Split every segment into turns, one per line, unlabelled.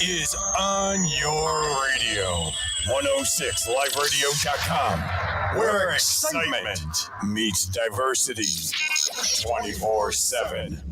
is on your radio. 106liveradio.com, where excitement meets diversity 24/7.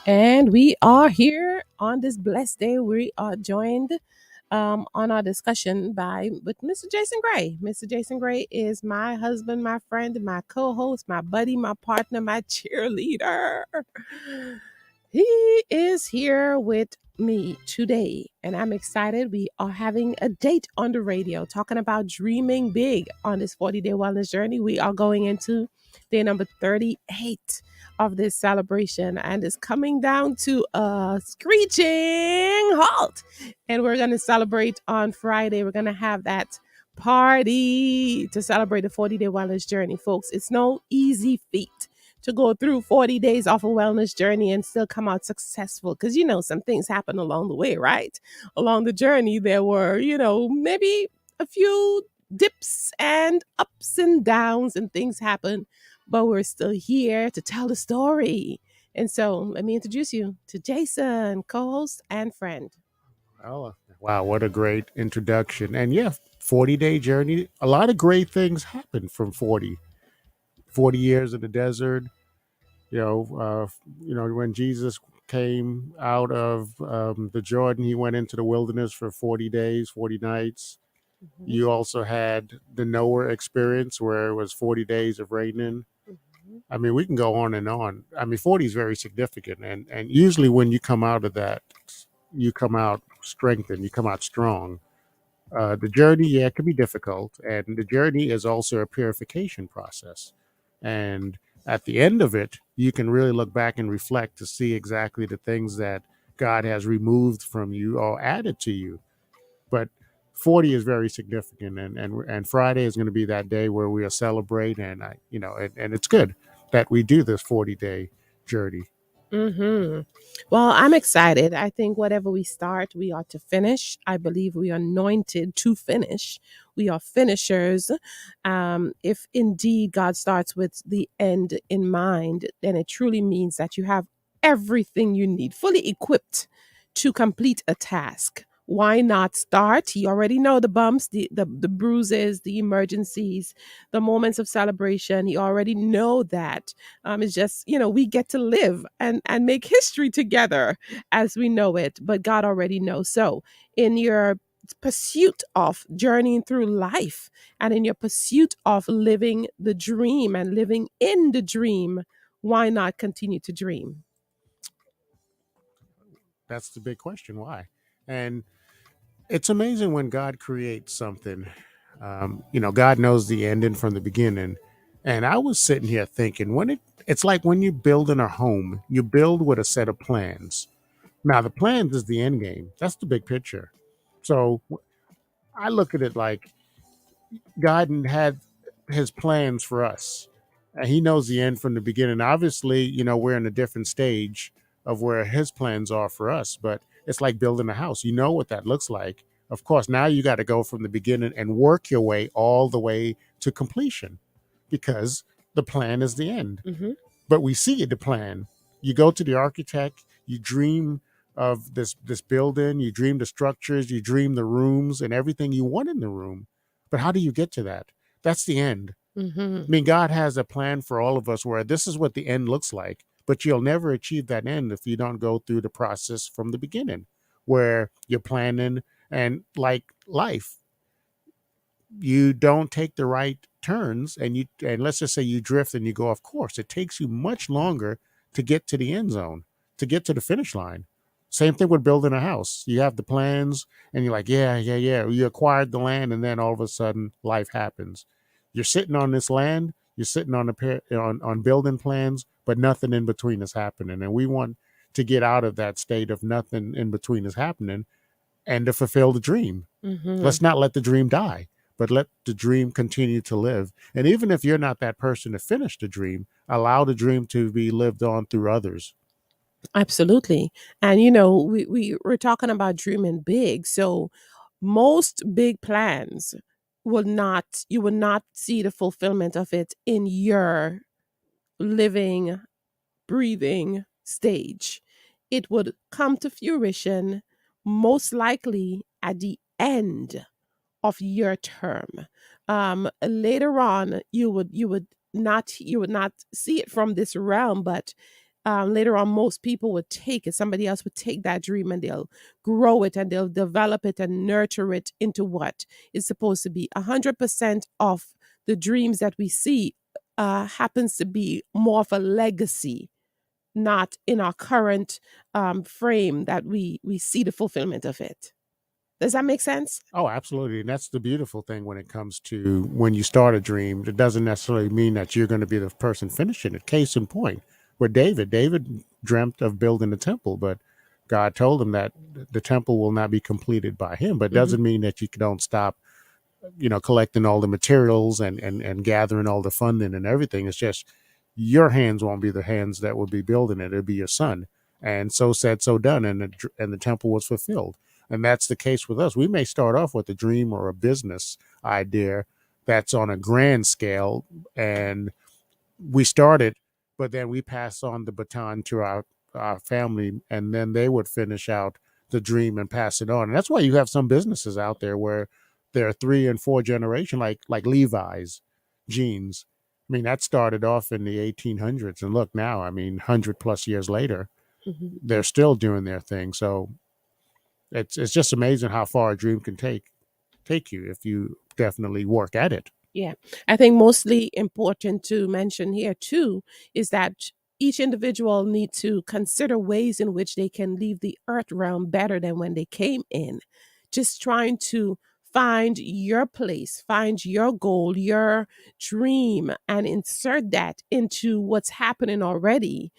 And we are here on this blessed day. We are joined on our discussion with Mr. Jason Gray. Mr. Jason Gray is my husband, my friend, my co-host, my buddy, my partner, my cheerleader. He is here with me today, and I'm excited. We are having a date on the radio talking about dreaming big on this 40-day wellness journey. We are going into day number 38 of this celebration, and it's coming down to a screeching halt. And we're going to celebrate on Friday. We're going to have that party to celebrate the 40-day wellness journey, folks. It's no easy feat to go through 40 days off a wellness journey and still come out successful, because some things happen along the way, right? Along the journey, there were maybe a few dips and ups and downs, and things happen, but we're still here to tell the story. And so let me introduce you to Jason, co-host and friend.
Oh, wow, what a great introduction. And yeah, 40-day journey. A lot of great things happen from 40 years in the desert. When Jesus came out of the Jordan, he went into the wilderness for 40 days, 40 nights.
Mhm.
You also had the Noah experience where it was 40 days of raining.
Mhm.
I mean, we can go on and on. I mean, 40 is very significant. And usually when you come out of that, you come out strengthened, you come out strong. The journey, yeah, it can be difficult. And the journey is also a purification process. And at the end of it, you can really look back and reflect to see exactly the things that God has removed from you or added to you. But 40 is very significant, and Friday is going to be that day where we'll celebrate, and and it's good that we do this 40-day journey.
Mm-hmm. Well, I'm excited. I think whatever we start, we ought to finish. I believe we are anointed to finish. We are finishers. If indeed God starts with the end in mind, then it truly means that you have everything you need, fully equipped to complete a task. Why not start? You already know the bumps, the bruises, the emergencies, the moments of celebration. You already know that. It's just, we get to live and make history together as we know it, but God already knows. So in your pursuit of journeying through life, and in your pursuit of living the dream and living in the dream, why not continue to dream?
That's the big question. Why? And it's amazing when God creates something. God knows the ending from the beginning. And I was sitting here thinking, it's like when you build in a home, you build with a set of plans. Now the plans is the end game. That's the big picture. So I look at it like God had his plans for us. And he knows the end from the beginning. Obviously, we're in a different stage of where his plans are for us, but it's like building a house. You know what that looks like. Of course, now you got to go from the beginning and work your way all the way to completion because the plan is the end.
Mm-hmm.
But we see the plan. You go to the architect, you dream of this building, you dream the structures, you dream the rooms and everything you want in the room. But how do you get to that? That's the end.
Mm-hmm.
I mean, God has a plan for all of us where this is what the end looks like, but you'll never achieve that end if you don't go through the process from the beginning, where you're planning and like life. you don't take the right turns, and let's just say you drift and you go off course, it takes you much longer to get to the end zone, to get to the finish line. Same thing with building a house. You have the plans and you're like, yeah. You acquired the land, and then all of a sudden life happens. You're sitting on this land, you're sitting on on building plans, but nothing in between is happening. And we want to get out of that state of nothing in between is happening and to fulfill the dream.
Mm-hmm.
Let's not let the dream die, but let the dream continue to live. And even if you're not that person to finish the dream, allow the dream to be lived on through others.
Absolutely. And we're talking about dreaming big. So most big plans will not you will not see the fulfillment of it in your living, breathing stage. It would come to fruition most likely at the end of your term. Later on, you would not see it from this realm, but later on, most people would take it. Somebody else would take that dream and they'll grow it and they'll develop it and nurture it into what it's supposed to be. 100% of the dreams that we see happens to be more of a legacy, not in our current frame that we see the fulfillment of it. Does that make sense?
Oh, absolutely. And that's the beautiful thing when it comes to when you start a dream. It doesn't necessarily mean that you're going to be the person finishing it. Case in point, with David dreamt of building a temple, but God told him that the temple will not be completed by him. But it
Hmm.
doesn't mean that you don't stop, collecting all the materials and gathering all the funding and everything. It's just your hands won't be the hands that will be building it. It'll be your son. And so said, so done. And the temple was fulfilled. And that's the case with us. We may start off with a dream or a business idea that's on a grand scale, and we started, but then we pass on the baton to our family, and then they would finish out the dream and pass it on. And that's why you have some businesses out there where there are three and four generation, like Levi's jeans. I mean, that started off in the 1800s, and look now. I mean, 100 plus years later,
Hmm.
they're still doing their thing. So it's just amazing how far a dream can take you if you definitely work at it.
Yeah. I think mostly important to mention here too is that each individual need to consider ways in which they can leave the earth realm better than when they came in. Just trying to find your place, find your goal, your dream, and insert that into what's happening already.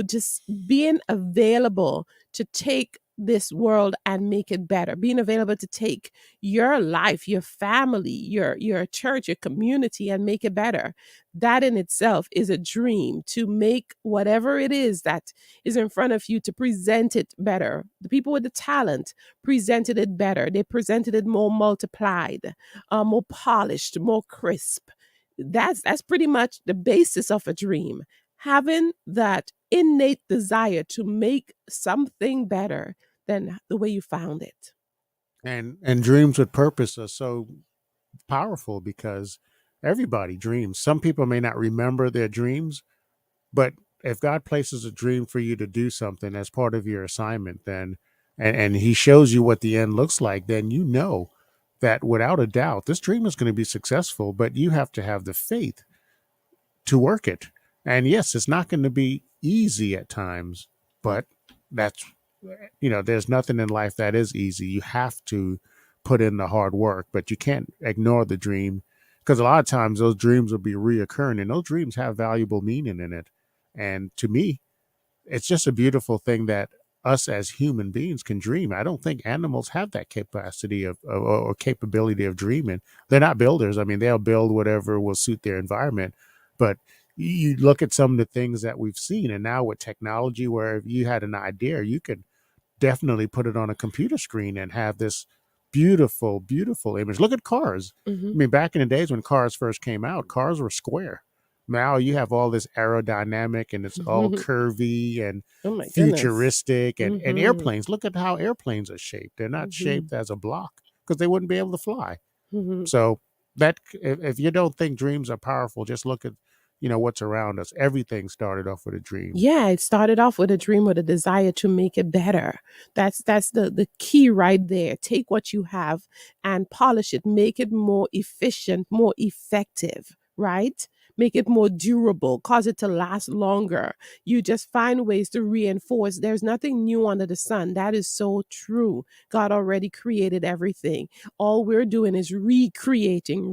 Just being available to take this world and make it better, being available to take your life, your family, your church, your community and make it better. That in itself is a dream, to make whatever it is that is in front of you, to present it better. The people with the talent presented it better. They presented it more multiplied, more polished, more crisp. That's pretty much the basis of a dream. Having that innate desire to make something better than the way you found it.
And dreams with purpose are so powerful because everybody dreams. Some people may not remember their dreams, but if God places a dream for you to do something as part of your assignment, then and He shows you what the end looks like, then you know that without a doubt this dream is going to be successful. But you have to have the faith to work it. And yes, it's not going to be easy at times, but that's, there's nothing in life that is easy. You have to put in the hard work, but you can't ignore the dream because a lot of times those dreams will be reoccurring and those dreams have valuable meaning in it. And to me, it's just a beautiful thing that us as human beings can dream. I don't think animals have that capacity or capability of dreaming. They're not builders. I mean, they'll build whatever will suit their environment. But you look at some of the things that we've seen, and now with technology, where if you had an idea, you could definitely put it on a computer screen and have this beautiful, beautiful image. Look at cars.
Hmm.
I mean, back in the days when cars first came out, cars were square. Now you have all this aerodynamic and it's all curvy and
Oh my goodness.
futuristic and
Hmm.
airplanes. Look at how airplanes are shaped. They're not
Hmm.
shaped as a block because they wouldn't be able to fly.
Hmm.
So that if you don't think dreams are powerful, just look at what's around us. Everything started off with a dream.
Yeah, it started off with a dream, with a desire to make it better. That's the key right there. Take what you have and polish it, make it more efficient, more effective, right? Make it more durable, cause it to last longer. You just find ways to reinforce. There's nothing new under the sun. That is so true. God already created everything. All we're doing is recreating.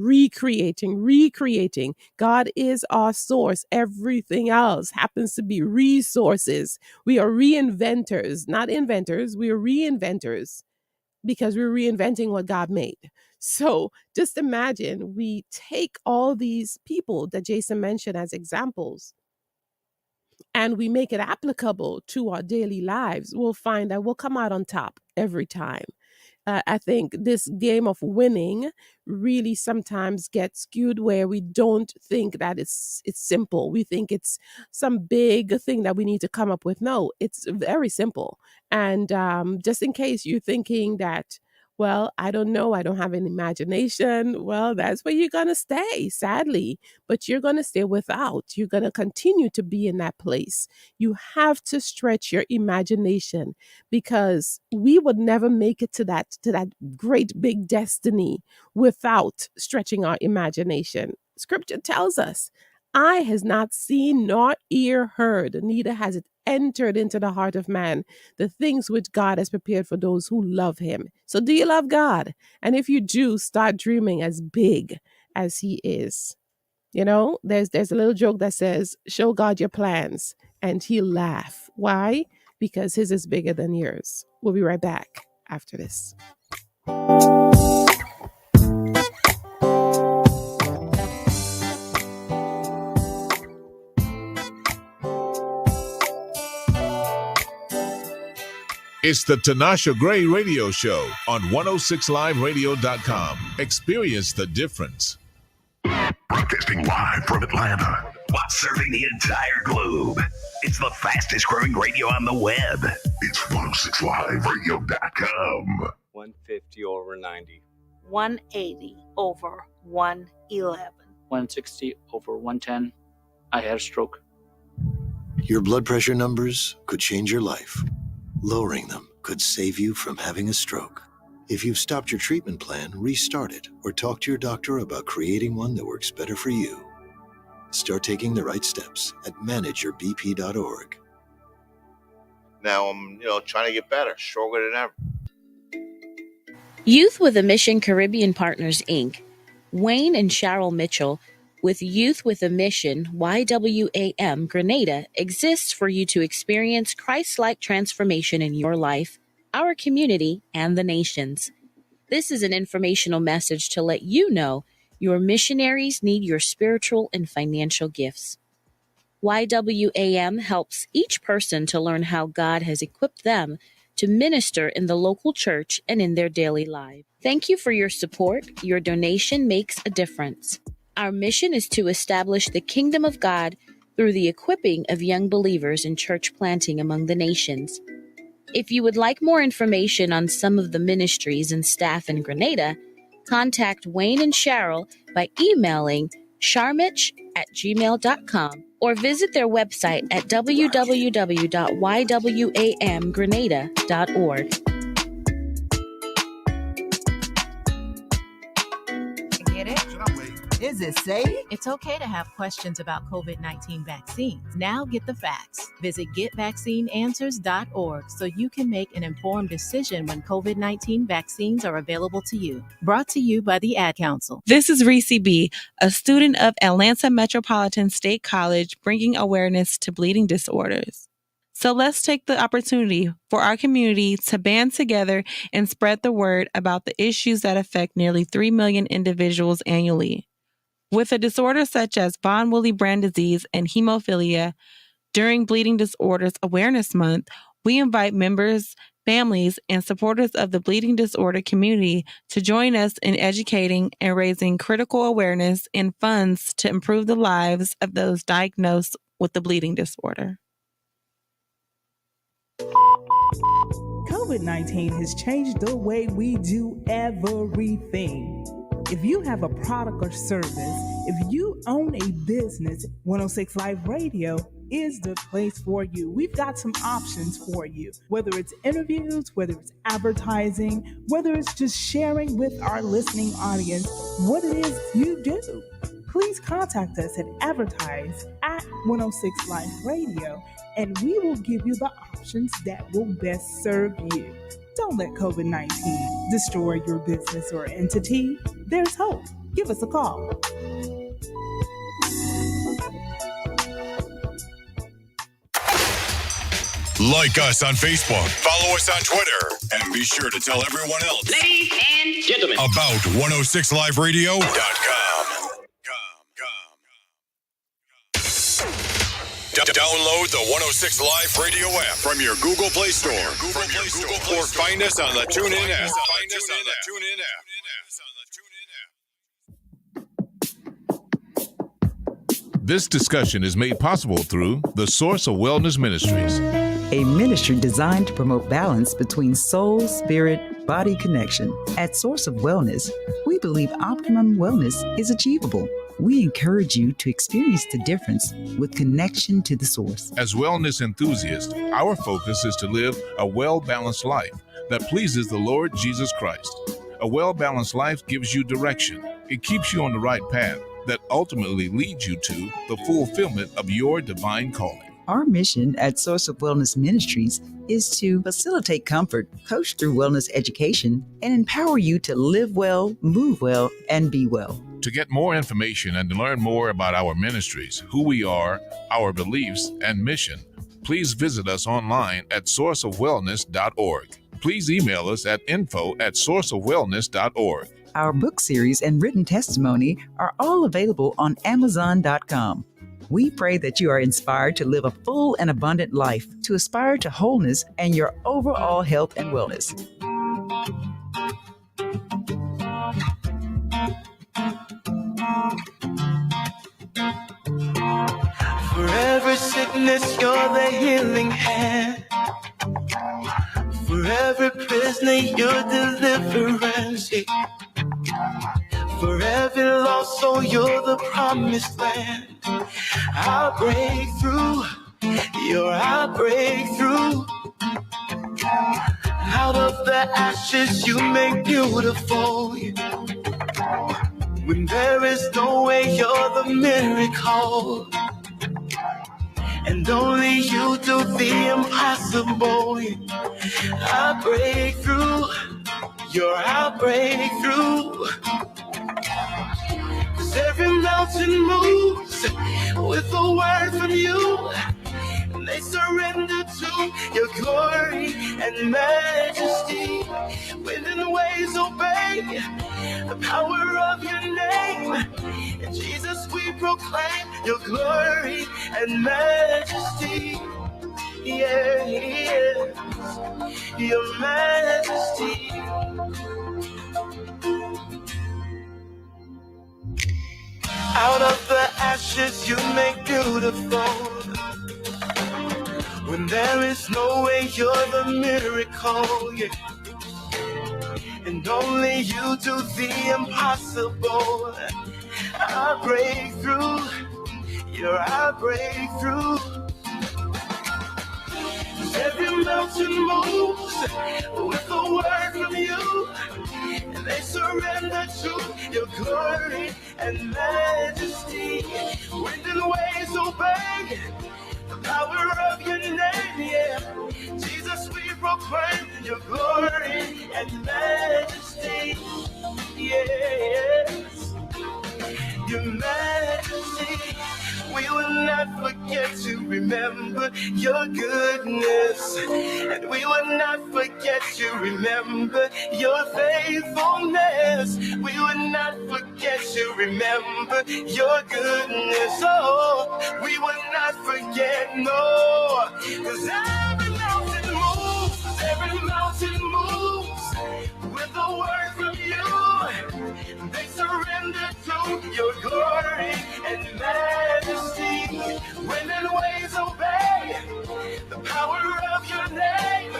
God is our source. Everything else happens to be resources. We are reinventors, not inventors. We are reinventors because we're reinventing what God made. So just imagine we take all these people that Jason mentioned as examples and we make it applicable to our daily lives. We'll find that we'll come out on top every time. I think this game of winning really sometimes gets skewed where we don't think that it's simple. We think it's some big thing that we need to come up with. No, it's very simple. And just in case you're thinking that, well, I don't know, I don't have an imagination. Well, that's where you're going to stay, sadly. But you're going to stay without. You're going to continue to be in that place. You have to stretch your imagination because we would never make it to that great big destiny without stretching our imagination. Scripture tells us, eye has not seen nor ear heard, neither has it entered into the heart of man the things which God has prepared for those who love him. So do you love God? And if you do, start dreaming as big as he is. There's a little joke that says, show God your plans and he'll laugh. Why? Because his is bigger than yours. We'll be right back after this.
It's the Tinasha Gray Radio Show on 106liveradio.com. Experience the difference.
Broadcasting live from Atlanta while serving the entire globe. It's the fastest growing radio on the web. It's 106liveradio.com.
150 over 90.
180 over 111.
160 over 110. I had a stroke.
Your blood pressure numbers could change your life. Lowering them could save you from having a stroke. If you've stopped your treatment plan, restart it or talk to your doctor about creating one that works better for you. Start taking the right steps at manageyourbp.org.
Now I'm, trying to get better, stronger than ever.
Youth with a Mission Caribbean Partners, Inc., Wayne and Cheryl Mitchell, with Youth with a Mission, YWAM, Grenada, exists for you to experience Christ-like transformation in your life, our community, and the nations. This is an informational message to let you know your missionaries need your spiritual and financial gifts. YWAM helps each person to learn how God has equipped them to minister in the local church and in their daily life. Thank you for your support. Your donation makes a difference. Our mission is to establish the kingdom of God through the equipping of young believers in church planting among the nations. If you would like more information on some of the ministries and staff in Grenada, contact Wayne and Cheryl by emailing charmich@gmail.com or visit their website at www.ywamgrenada.org.
Get it? Is it safe? It's okay to have questions about COVID-19 vaccines. Now get the facts. Visit getvaccineanswers.org so you can make an informed decision when COVID-19 vaccines are available to you. Brought to you by the Ad Council.
This is Reese B., a student of Atlanta Metropolitan State College, bringing awareness to bleeding disorders. So let's take the opportunity for our community to band together and spread the word about the issues that affect nearly 3 million individuals annually. With a disorder such as von Willebrand disease and hemophilia, during Bleeding Disorders Awareness Month, we invite members, families, and supporters of the bleeding disorder community to join us in educating and raising critical awareness and funds to improve the lives of those diagnosed with the bleeding disorder.
COVID-19 has changed the way we do everything. If you have a product or service, if you own a business, 106 Live Radio is the place for you. We've got some options for you, whether it's interviews, whether it's advertising, whether it's just sharing with our listening audience what it is you do. Please contact us at advertise at 106 Live Radio, and we will give you the options that will best serve you. Don't let COVID-19 destroy your business or entity. There's hope. Give us a call.
Like us on Facebook, follow us on Twitter, and be sure to tell everyone else,
ladies and gentlemen,
about 106liveradio.com. Download the 106 Live Radio app from your Google Play Store, or find us on the TuneIn app.
This discussion is made possible through the Source of Wellness Ministries,
a ministry designed to promote balance between soul, spirit, body connection. At Source of Wellness, we believe optimum wellness is achievable. We encourage you to experience the difference with connection to the source.
As wellness enthusiasts, our focus is to live a well-balanced life that pleases the Lord Jesus Christ. A well-balanced life gives you direction. It keeps you on the right path that ultimately leads you to the fulfillment of your divine calling.
Our mission at Source of Wellness Ministries is to facilitate comfort, coach through wellness education, and empower you to live well, move well, and be well.
To get more information and to learn more about our ministries, who we are, our beliefs, and mission, please visit us online at sourceofwellness.org. Please email us at info@sourceofwellness.org.
Our book series and written testimony are all available on Amazon.com. We pray that you are inspired to live a full and abundant life, to aspire to wholeness and your overall health and wellness.
For every sickness, you're the healing hand. For every prisoner, you're deliverance. For every lost soul, you're the promised land. Our breakthrough, you're our breakthrough. Out of the ashes, you make beautiful. When there is no way, you're the miracle. And only you do the impossible. Our breakthrough, you're our breakthrough. 'Cause every mountain moves with a word from you. And they surrender to your glory and majesty. Wind and waves obey the power of your name. And Jesus, we proclaim your glory and majesty. Yeah, yeah. Your majesty. Out of the ashes you make beautiful. When there is no way, you're the miracle, yeah. And only you do the impossible. Our breakthrough, you're our breakthrough. Every mountain moves with a word from you. And they surrender to your glory and majesty. Wind and waves obey the power of your name, yeah. Jesus, we proclaim your glory and majesty, yes. Your majesty, we will not forget to remember your goodness. And we will not forget to remember your faithfulness. We will not forget to remember your goodness. Oh, we will not forget, no. 'Cause every mountain moves with a word from you. They surrender to your glory and majesty. Wind and waves obey the power of your name.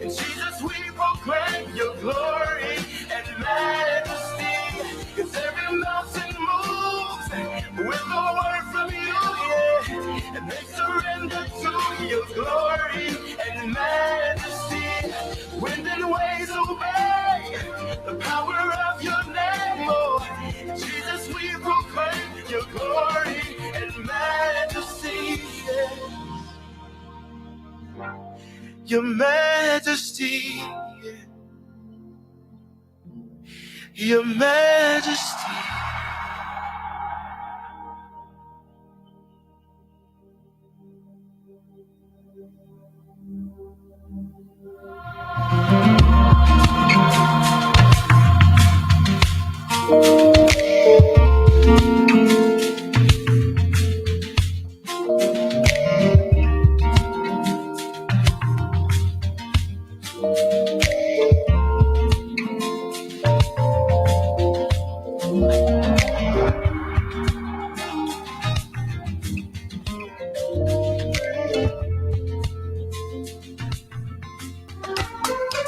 And Jesus, we proclaim your glory and majesty. Your Majesty, Your Majesty.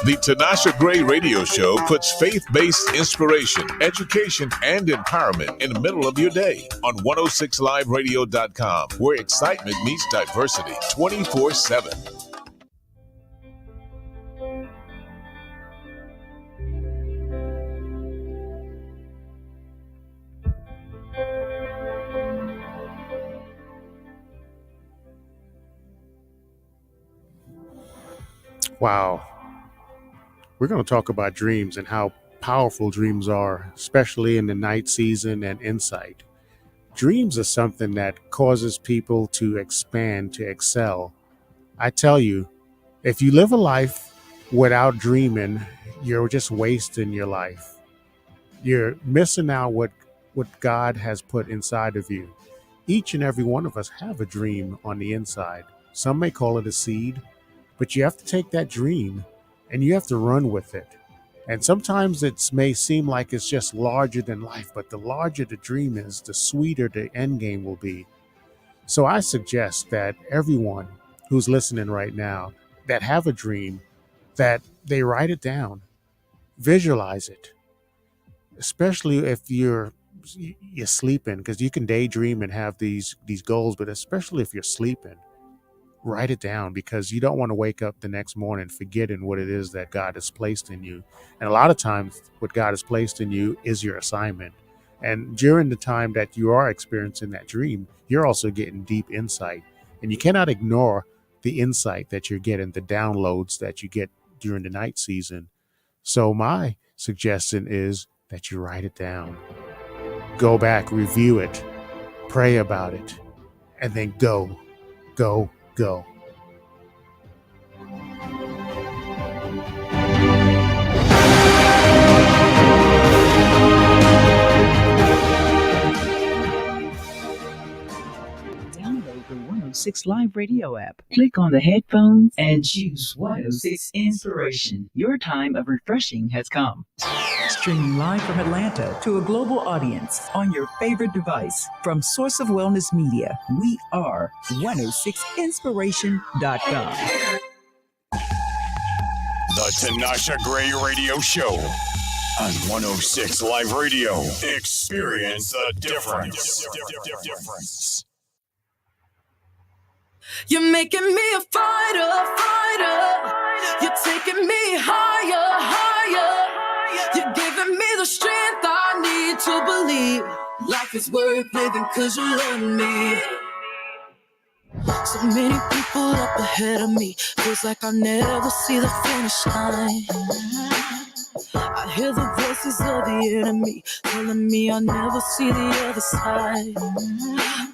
The Tinasha Gray Radio Show puts faith-based inspiration, education, and empowerment in the middle of your day on 106liveradio.com, where excitement meets diversity 24/7.
Wow. We're going to talk about dreams and how powerful dreams are, especially in the night season and insight. Dreams are something that causes people to expand, to excel. I tell you, if you live a life without dreaming, you're just wasting your life. You're missing out what God has put inside of you. Each and every one of us have a dream on the inside. Some may call it a seed, but you have to take that dream and you have to run with it. And sometimes it may seem like it's just larger than life, but the larger the dream is, the sweeter the end game will be. So I suggest that everyone who's listening right now that have a dream, that they write it down, visualize it, especially if you're sleeping, because you can daydream and have these goals, but especially if you're sleeping, write it down, because you don't want to wake up the next morning forgetting what it is that God has placed in you. And a lot of times what God has placed in you is your assignment. And during the time that you are experiencing that dream, you're also getting deep insight. And you cannot ignore the insight that you're getting, the downloads that you get during the night season. So my suggestion is that you write it down. Go back, review it, pray about it, and then go.
Download the 106 Live Radio app. Click on the headphones and choose 106 Inspiration. Your time of refreshing has come. Streaming live from Atlanta to a global audience on your favorite device. From Source of Wellness Media, we are 106inspiration.com.
The Tinasha Gray Radio Show on 106 Live Radio. Experience the difference.
You're making me a fighter. You're taking me higher. You're giving me the strength I need to believe life is worth living 'cause you love me. So many people up ahead of me, feels like I'll never see the finish line. I hear the voices of the enemy telling me I'll never see the other side.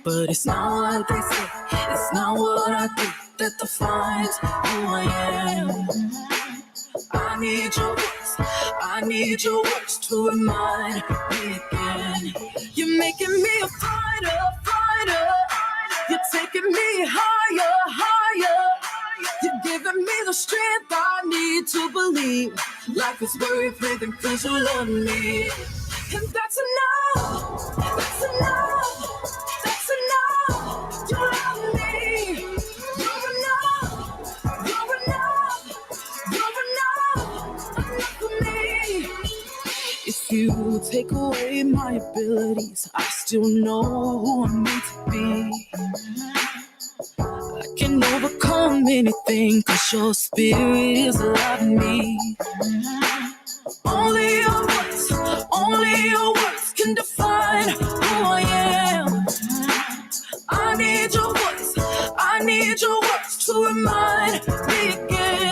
But it's not what they say, it's not what I do that defines who I am. I need your words to remind me again. You're making me a fighter. You're taking me higher. You're giving me the strength I need to believe life is worth living 'cause you love me. And that's enough. You love me. You're enough for me. If you take away my abilities, I still know who I'm meant to be. I can overcome anything 'cause your spirit is alive in me. Only your words can define who I am. I need your words to remind me again.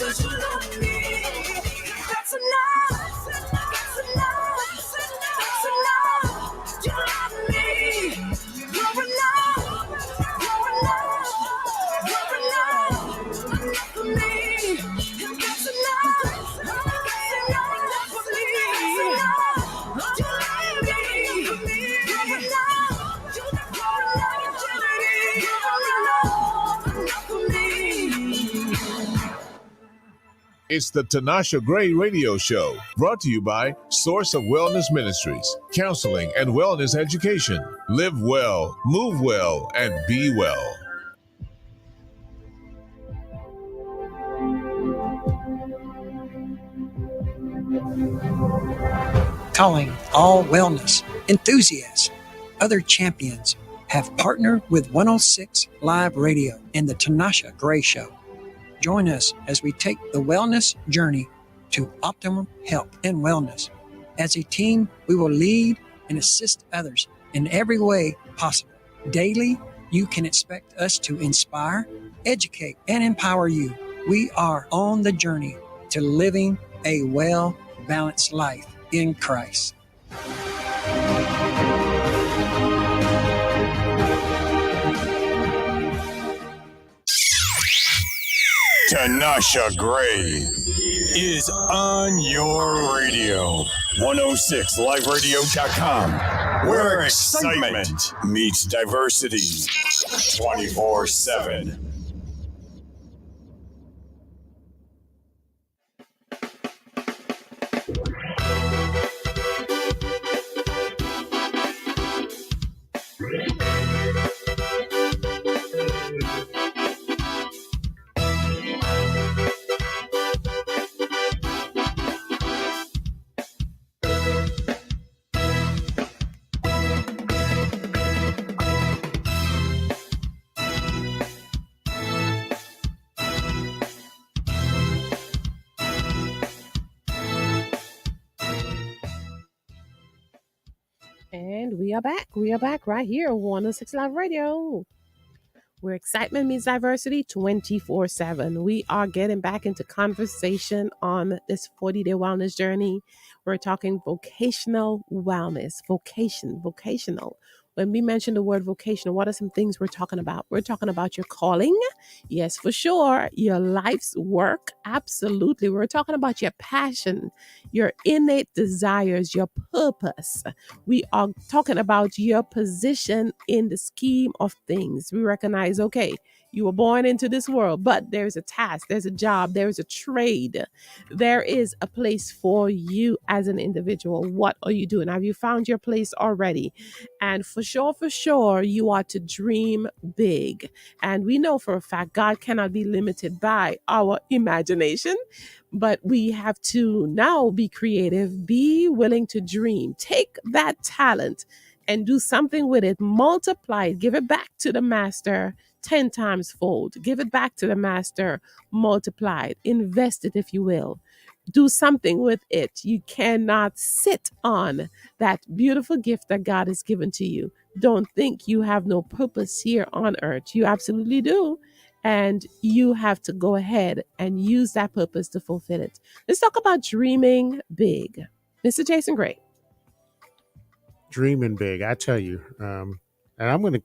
'cause you love me. That's enough. That's enough. That's enough. You love me. You're enough. You're enough. You're enough. Enough for me. And that's enough. That's enough for me. That's enough. You love me. You're enough. You're enough. You're enough for me.
It's the Tinasha Gray Radio Show, brought to you by Source of Wellness Ministries, counseling and wellness education. Live well, move well, and be well.
Calling all wellness enthusiasts. Other champions have partnered with 106 Live Radio and the Tinasha Gray Show. Join us as we take the wellness journey to optimum health and wellness. As a team, we will lead and assist others in every way possible. Daily, you can expect us to inspire, educate, and empower you. We are on the journey to living a well-balanced life in Christ.
Tinasha Gray is on your radio. 106liveradio.com, where excitement meets diversity 24/7.
And we are back. We are back right here on 106 Live Radio, where excitement meets diversity 24/7. We are getting back into conversation on this 40-day wellness journey. We're talking vocational wellness, vocational. When we mention the word vocational, what are some things we're talking about? We're talking about your calling. Yes, for sure. Your life's work. Absolutely. We're talking about your passion, your innate desires, your purpose. We are talking about your position in the scheme of things. We recognize, okay, you were born into this world, but there's a task, there's a job, there's a trade. There is a place for you as an individual. What are you doing? Have you found your place already? And for sure, you are to dream big. And we know for a fact God cannot be limited by our imagination, but we have to now be creative, be willing to dream, take that talent and do something with it, multiply it, give it back to the master 10 times fold, give it back to the master multiplied, invest it, if you will. Do something with it. You cannot sit on that beautiful gift that God has given to you. Don't think you have no purpose here on earth. You absolutely do. And you have to go ahead and use that purpose to fulfill it. Let's talk about dreaming big. Mr. Jason Gray.
Dreaming big, I tell you. And I'm going to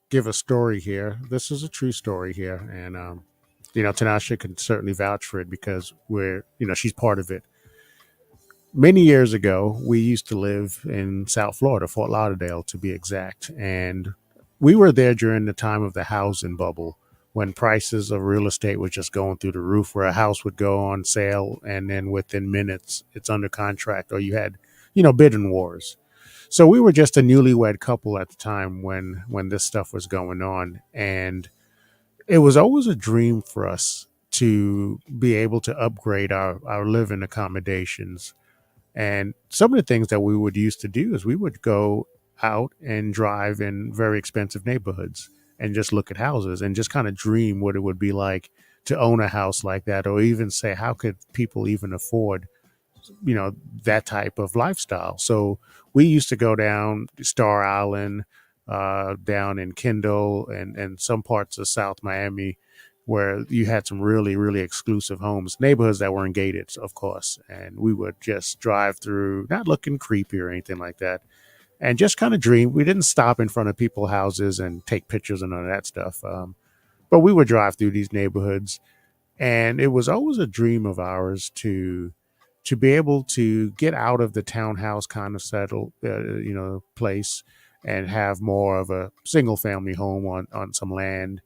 give a story here. This is a true story here. And, Tinasha can certainly vouch for it because she's part of it. Many years ago, we used to live in South Florida, Fort Lauderdale to be exact. And we were there during the time of the housing bubble when prices of real estate were just going through the roof, where a house would go on sale and then within minutes it's under contract, or you had, bidding wars. So we were just a newlywed couple at the time when this stuff was going on. And it was always a dream for us to be able to upgrade our living accommodations. And some of the things that we would used to do is we would go out and drive in very expensive neighborhoods and just look at houses and just kind of dream what it would be like to own a house like that, or even say, how could people even afford, that type of lifestyle? So we used to go down Star Island, down in Kendall and some parts of South Miami, where you had some really, really exclusive homes, neighborhoods that weren't gated, of course. And we would just drive through, not looking creepy or anything like that, and just kind of dream. We didn't stop in front of people's houses and take pictures and all that stuff. But we would drive through these neighborhoods, and it was always a dream of ours to be able to get out of the townhouse kind of settle, place, and have more of a single family home on some land,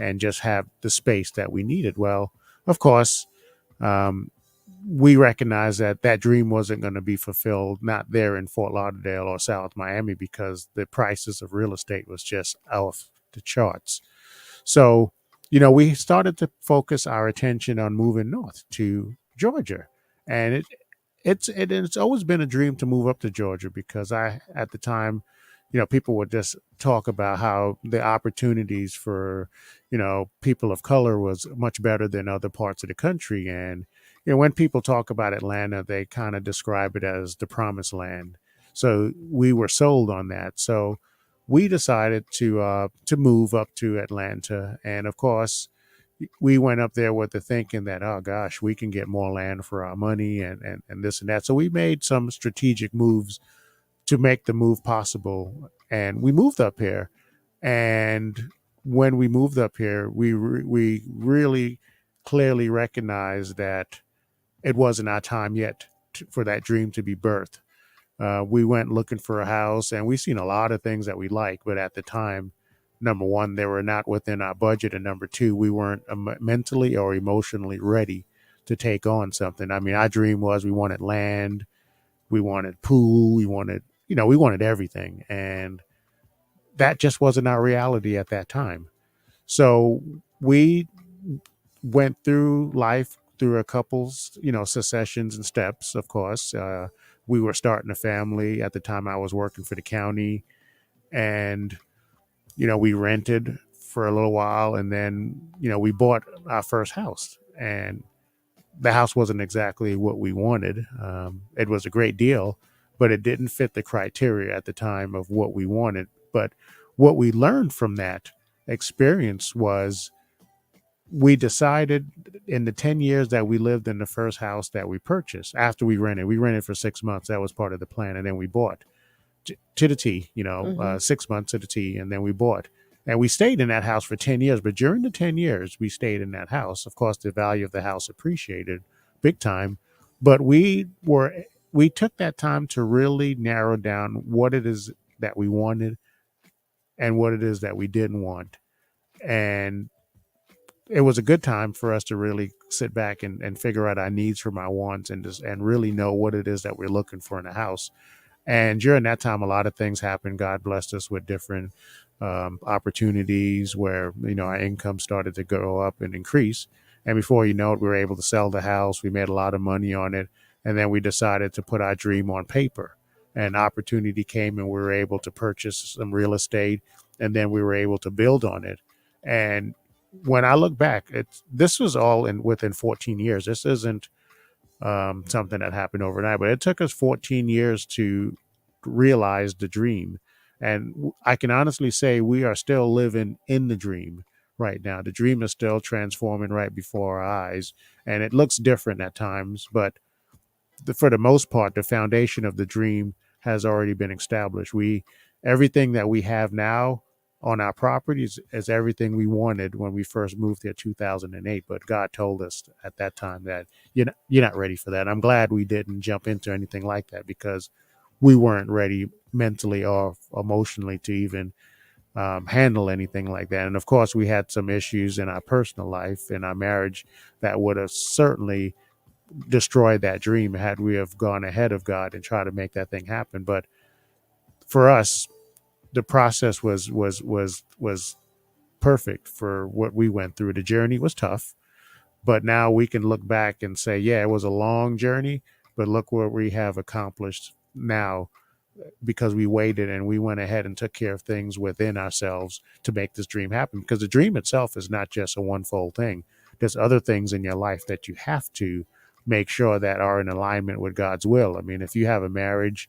and just have the space that we needed. Well, of course, um, we recognized that that dream wasn't going to be fulfilled, not there in Fort Lauderdale or South Miami, because the prices of real estate was just off the charts. So, we started to focus our attention on moving north to Georgia. And it's always been a dream to move up to Georgia, because at the time, people would just talk about how the opportunities for, people of color was much better than other parts of the country. And, when people talk about Atlanta, they kind of describe it as the promised land. So we were sold on that. So we decided to move up to Atlanta. And of course, we went up there with the thinking that, oh gosh, we can get more land for our money, and this and that. So we made some strategic moves to make the move possible. And we moved up here. And when we moved up here, we really clearly recognized that it wasn't our time yet for that dream to be birthed. We went looking for a house, and we've seen a lot of things that we like, but at the time, number one, they were not within our budget, and number two, we weren't mentally or emotionally ready to take on something. I mean, our dream was we wanted land, we wanted pool, we wanted everything, and that just wasn't our reality at that time. So we went through life through a couple's, secessions and steps, of course. We were starting a family. At the time, I was working for the county, and, we rented for a little while, and then, we bought our first house, and the house wasn't exactly what we wanted. It was a great deal, but it didn't fit the criteria at the time of what we wanted. But what we learned from that experience was, we decided in the 10 years that we lived in the first house that we purchased after we rented for 6 months. That was part of the plan. And then we bought to the T, 6 months to the T. And then we bought, and we stayed in that house for 10 years. But during the 10 years we stayed in that house, of course, the value of the house appreciated big time. But we took that time to really narrow down what it is that we wanted and what it is that we didn't want. And it was a good time for us to really sit back and figure out our needs from our wants, and really know what it is that we're looking for in a house. And during that time, a lot of things happened. God blessed us with different opportunities where, our income started to go up and increase. And before you know it, we were able to sell the house. We made a lot of money on it. And then we decided to put our dream on paper. And opportunity came, and we were able to purchase some real estate. And then we were able to build on it. And when I look back, this was all within 14 years. This isn't something that happened overnight, but it took us 14 years to realize the dream. And I can honestly say we are still living in the dream right now. The dream is still transforming right before our eyes, and it looks different at times, but for the most part, the foundation of the dream has already been established. Everything that we have now on our properties is everything we wanted when we first moved here 2008. But God told us at that time that you're not ready for that. I'm glad we didn't jump into anything like that, because we weren't ready mentally or emotionally to even handle anything like that. And of course, we had some issues in our personal life, in our marriage, that would have certainly destroyed that dream had we have gone ahead of God and tried to make that thing happen. But for us, the process was perfect for what we went through. The journey was tough, but now we can look back and say, yeah, it was a long journey, but look what we have accomplished now, because we waited and we went ahead and took care of things within ourselves to make this dream happen. Because the dream itself is not just a one-fold thing. There's other things in your life that you have to make sure that are in alignment with God's will. I mean, if you have a marriage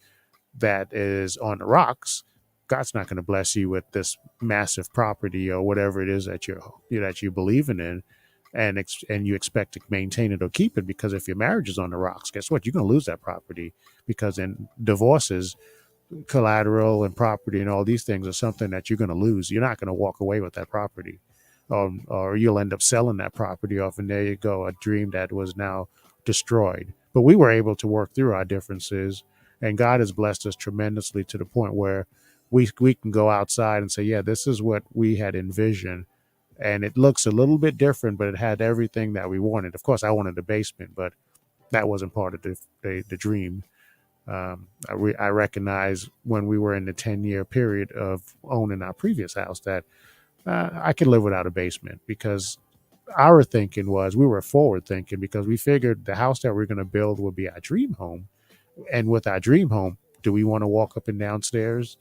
that is on the rocks, God's not going to bless you with this massive property or whatever it is that you're believing in. and you expect to maintain it or keep it, because if your marriage is on the rocks, guess what? You're going to lose that property, because in divorces, collateral and property and all these things are something that you're going to lose. You're not going to walk away with that property, or you'll end up selling that property off, and there you go, a dream that was now destroyed. But we were able to work through our differences, and God has blessed us tremendously to the point where we can go outside and say, yeah, this is what we had envisioned, and it looks a little bit different, but it had everything that we wanted. Of course, I wanted the basement, but that wasn't part of the dream. I recognize when we were in the 10-year period of owning our previous house that I could live without a basement, because our thinking was, we were forward thinking, because we figured the house that we're going to build will be our dream home. And with our dream home, do we want to walk up and down stairs?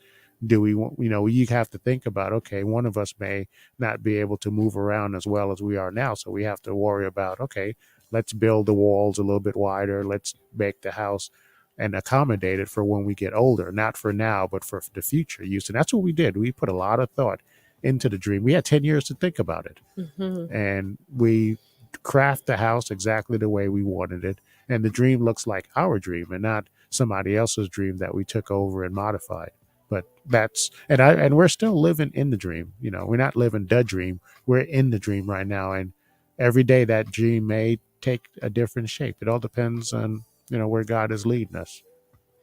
Do we want, you have to think about, okay, one of us may not be able to move around as well as we are now. So we have to worry about, okay, let's build the walls a little bit wider. Let's make the house and accommodate it for when we get older, not for now, but for the future use. And that's what we did. We put a lot of thought into the dream. We had 10 years to think about it.
Mm-hmm.
And we craft the house exactly the way we wanted it. And the dream looks like our dream and not somebody else's dream that we took over and modified. But that's, and we're still living in the dream. We're not living the dream. We're in the dream right now. And every day that dream may take a different shape. It all depends on, where God is leading us.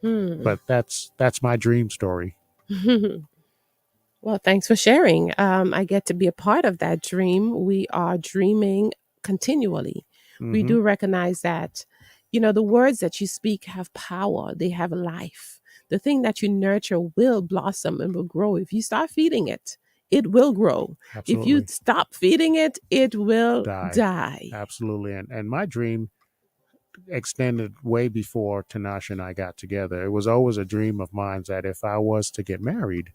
But that's my dream story.
Well, thanks for sharing. I get to be a part of that dream. We are dreaming continually. We
Mhm.
do recognize that, the words that you speak have power, they have life. The thing that you nurture will blossom and will grow. If you start feeding it, it will grow. If you
Absolutely.
stop feeding it, it will
Die.
die.
Absolutely. And my dream extended way before Tinasha and I got together. It was always a dream of mine that if I was to get married,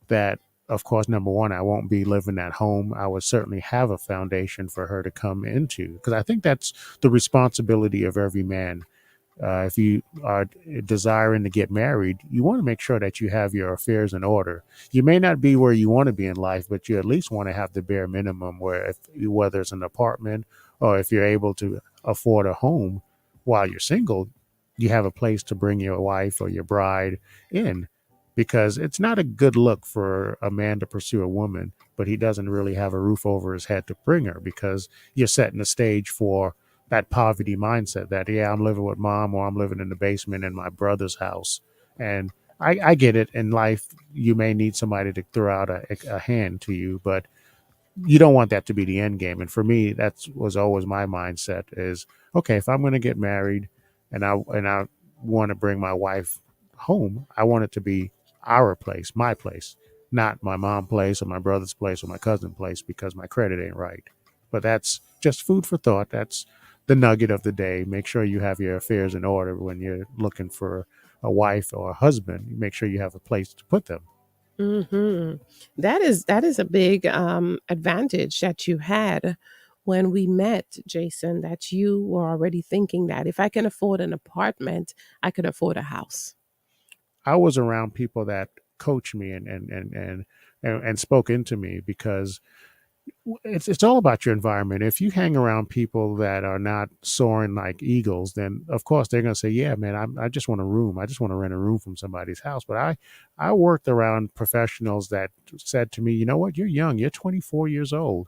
that of course, number one, I won't be living at home. I would certainly have a foundation for her to come into, because I think that's the responsibility of every man. If you are desiring to get married, you want to make sure that you have your affairs in order. You may not be where you want to be in life, but you at least want to have the bare minimum, where whether it's an apartment or if you're able to afford a home while you're single, you have a place to bring your wife or your bride in, because it's not a good look for a man to pursue a woman, but he doesn't really have a roof over his head to bring her, because you're setting the stage for that poverty mindset that, yeah, I'm living with mom, or I'm living in the basement in my brother's house. And I get it. In life, you may need somebody to throw out a hand to you, but you don't want that to be the end game. And for me, that was always my mindset is, okay, if I'm going to get married and I want to bring my wife home, I want it to be our place, my place, not my mom's place or my brother's place or my cousin's place, because my credit ain't right. But that's just food for thought. That's the nugget of the day. Make sure you have your affairs in order when you're looking for a wife or a husband. Make sure you have a place to put them.
Mm-hmm. That is a big advantage that you had when we met, Jason, that you were already thinking that if I can afford an apartment, I can afford a house.
I was around people that coached me and spoke into me, because it's all about your environment. If you hang around people that are not soaring like eagles, then of course they're going to say, yeah, man, I just want a room. I just want to rent a room from somebody's house. But I worked around professionals that said to me, you know what, you're young, you're 24 years old,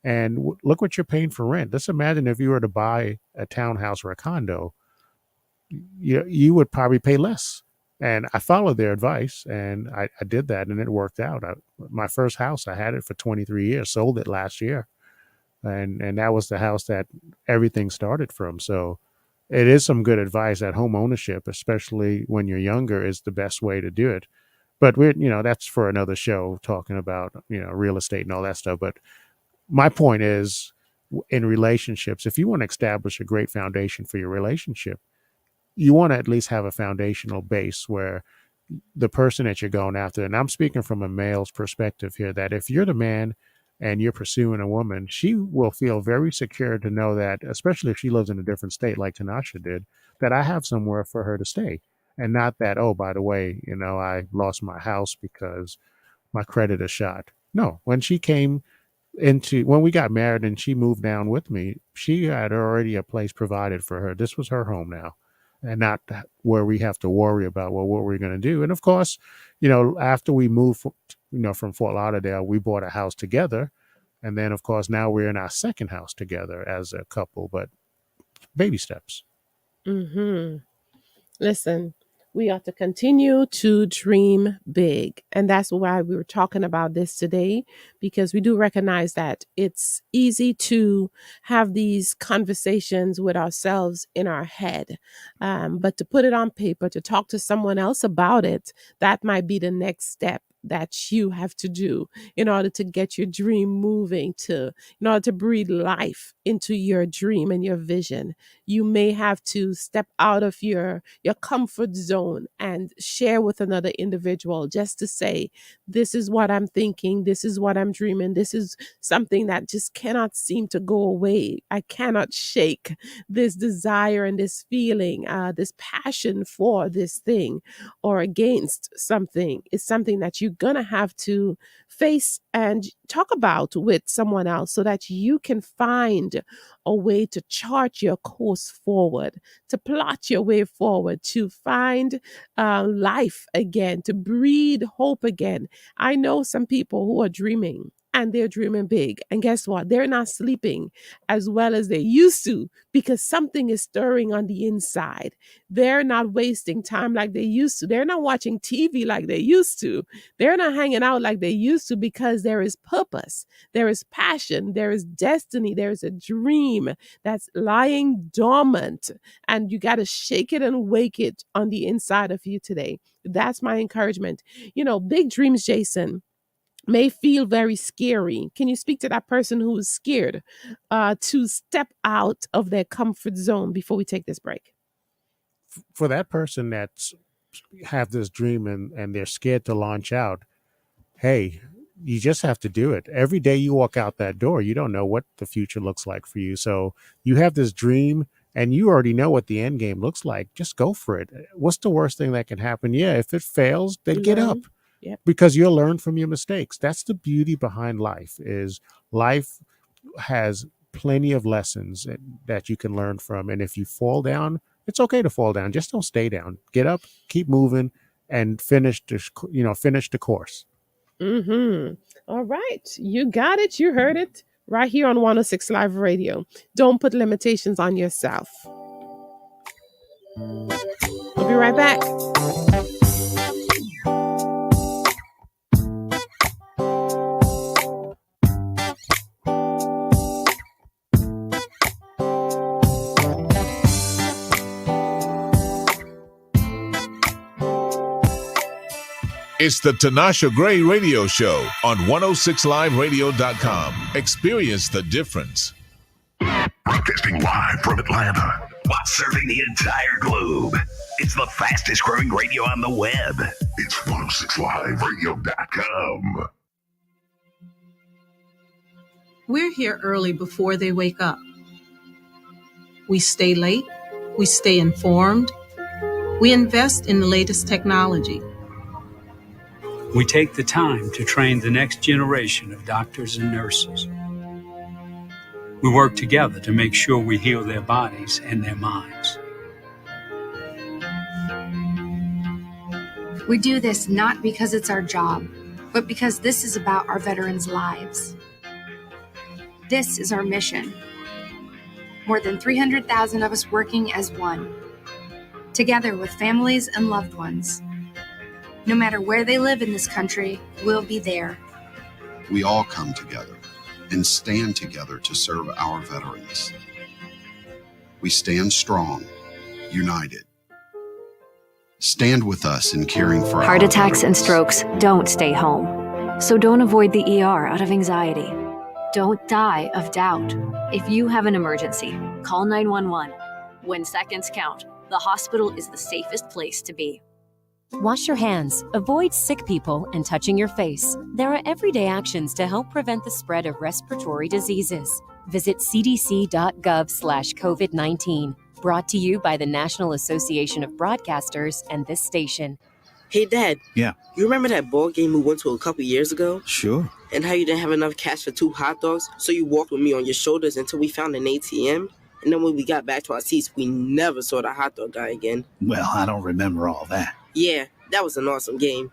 and look what you're paying for rent. Let's imagine if you were to buy a townhouse or a condo, you would probably pay less. And I followed their advice, and I did that, and it worked out. My first house, I had it for 23 years, sold it last year. And that was the house that everything started from. So it is some good advice that home ownership, especially when you're younger, is the best way to do it. But that's for another show, talking about, real estate and all that stuff. But my point is, in relationships, if you want to establish a great foundation for your relationship, you want to at least have a foundational base where the person that you're going after, and I'm speaking from a male's perspective here, that if you're the man and you're pursuing a woman, she will feel very secure to know that, especially if she lives in a different state like Tinasha did, that I have somewhere for her to stay. And not that, oh, by the way, I lost my house because my credit is shot. No, when she came when we got married and she moved down with me, she had already a place provided for her. This was her home now, and not where we have to worry about, well, what we're going to do. And of course, after we moved, from Fort Lauderdale, we bought a house together. And then, of course, now we're in our second house together as a couple, but baby steps.
Mm-hmm. Listen, we ought to continue to dream big. And that's why we were talking about this today, because we do recognize that it's easy to have these conversations with ourselves in our head. But to put it on paper, to talk to someone else about it, that might be the next step that you have to do in order to get your dream moving, in order to breathe life into your dream and your vision. You may have to step out of your comfort zone and share with another individual, just to say, this is what I'm thinking, this is what I'm dreaming, this is something that just cannot seem to go away. I cannot shake this desire and this feeling, this passion for this thing or against something. It's something that you're gonna have to face and talk about with someone else, so that you can find a way to chart your course forward, to plot your way forward, to find life again, to breathe hope again. I know some people who are dreaming, and they're dreaming big. And guess what? They're not sleeping as well as they used to, because something is stirring on the inside. They're not wasting time like they used to. They're not watching TV like they used to. They're not hanging out like they used to, because there is purpose, there is passion, there is destiny, there is a dream that's lying dormant, and you got to shake it and wake it on the inside of you today. That's my encouragement. Big dreams, Jason, may feel very scary. Can you speak to that person who is scared to step out of their comfort zone before we take this break?
For that person that's have this dream and they're scared to launch out, hey, you just have to do it. Every day you walk out that door, you don't know what the future looks like for you. So you have this dream and you already know what the end game looks like. Just go for it. What's the worst thing that can happen? Yeah, if it fails, then get up.
Yep.
Because you'll learn from your mistakes. That's the beauty behind life. Is life has plenty of lessons that you can learn from. And if you fall down, it's okay to fall down. Just don't stay down. Get up, keep moving, and finish the course.
Mm-hmm. All right. You got it. You heard it right here on 106 Live Radio. Don't put limitations on yourself. We'll be right back.
It's the Tinasha Gray Radio Show on 106liveradio.com. Experience the difference.
Broadcasting live from Atlanta while serving the entire globe. It's the fastest growing radio on the web. It's 106liveradio.com.
We're here early before they wake up. We stay late. We stay informed. We invest in the latest technology.
We take the time to train the next generation of doctors and nurses. We work together to make sure we heal their bodies and their minds.
We do this not because it's our job, but because this is about our veterans' lives. This is our mission. More than 300,000 of us working as one, together with families and loved ones. No matter where they live in this country, we'll be there.
We all come together and stand together to serve our veterans. We stand strong, united. Stand with us in caring for
Heart
our
attacks and
veterans.
strokes don't stay home. So don't avoid the ER out of anxiety. Don't die of doubt. If you have an emergency, call 911. When seconds count, the hospital is the safest place to be.
Wash your hands, avoid sick people, and touching your face. There are everyday actions to help prevent the spread of respiratory diseases. Visit cdc.gov/COVID-19. Brought to you by the National Association of Broadcasters and this station.
Hey, Dad.
Yeah.
You remember that ball game we went to a couple years ago?
Sure.
And how you didn't have enough cash for 2 hot dogs, so you walked with me on your shoulders until we found an ATM? And then when we got back to our seats, we never saw the hot dog guy again.
Well, I don't remember all that.
Yeah, that was an awesome game.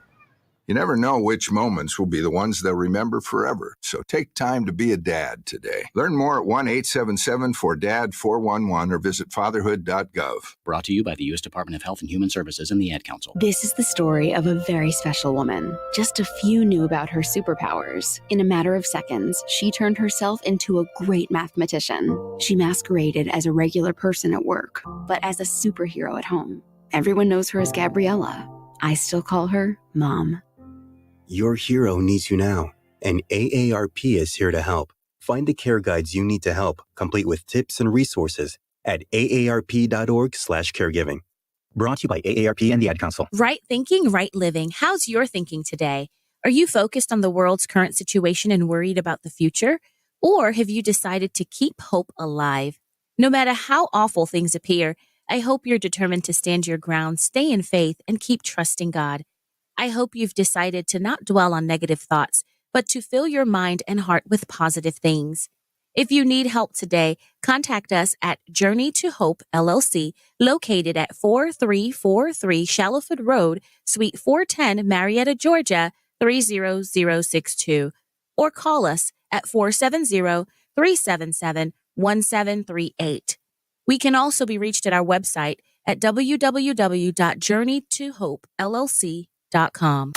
You never know which moments will be the ones they'll remember forever. So take time to be a dad today. Learn more at 1-877-4DAD-411 or visit fatherhood.gov.
Brought to you by the U.S. Department of Health and Human Services and the Ad Council.
This is the story of a very special woman. Just a few knew about her superpowers. In a matter of seconds, she turned herself into a great mathematician. She masqueraded as a regular person at work, but as a superhero at home. Everyone knows her as Gabriella. I still call her Mom.
Your hero needs you now, and AARP is here to help. Find the care guides you need to help, complete with tips and resources at aarp.org/caregiving. Brought to you by AARP and the Ad Council.
Right thinking, right living. How's your thinking today? Are you focused on the world's current situation and worried about the future? Or have you decided to keep hope alive? No matter how awful things appear, I hope you're determined to stand your ground, stay in faith, and keep trusting God. I hope you've decided to not dwell on negative thoughts, but to fill your mind and heart with positive things. If you need help today, contact us at Journey to Hope LLC, located at 4343 Shallowfoot Road, Suite 410, Marietta, Georgia, 30062, or call us at 470-377-1738. We can also be reached at our website at www.journeytohopellc.com.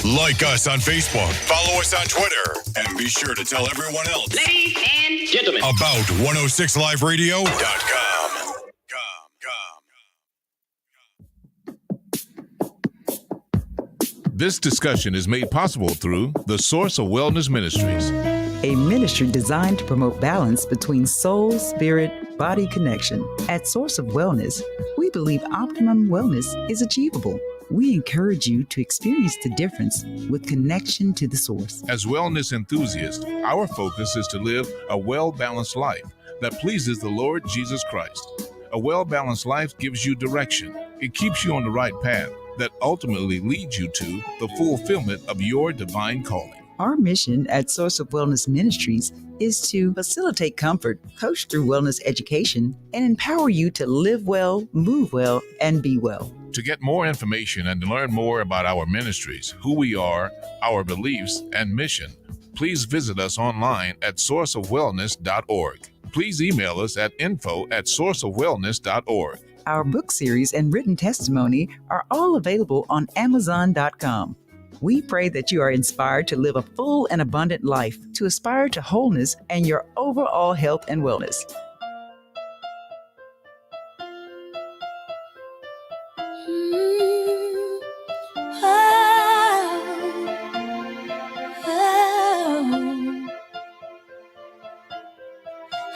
Like us on Facebook, follow us on Twitter, and be sure to tell everyone else.
Ladies and gentlemen.
About 106liveradio.com.
This discussion is made possible through the Source of Wellness Ministries,
a ministry designed to promote balance between soul, spirit, body connection. At Source of Wellness, we believe optimum wellness is achievable. We encourage you to experience the difference with connection to the source.
As wellness enthusiasts, our focus is to live a well-balanced life that pleases the Lord Jesus Christ. A well-balanced life gives you direction. It keeps you on the right path that ultimately leads you to the fulfillment of your divine calling.
Our mission at Source of Wellness Ministries is to facilitate comfort, coach through wellness education, and empower you to live well, move well, and be well.
To get more information and to learn more about our ministries, who we are, our beliefs, and mission, please visit us online at sourceofwellness.org. Please email us at info@sourceofwellness.org.
Our book series and written testimony are all available on Amazon.com. We pray that you are inspired to live a full and abundant life, to aspire to wholeness and your overall health and wellness.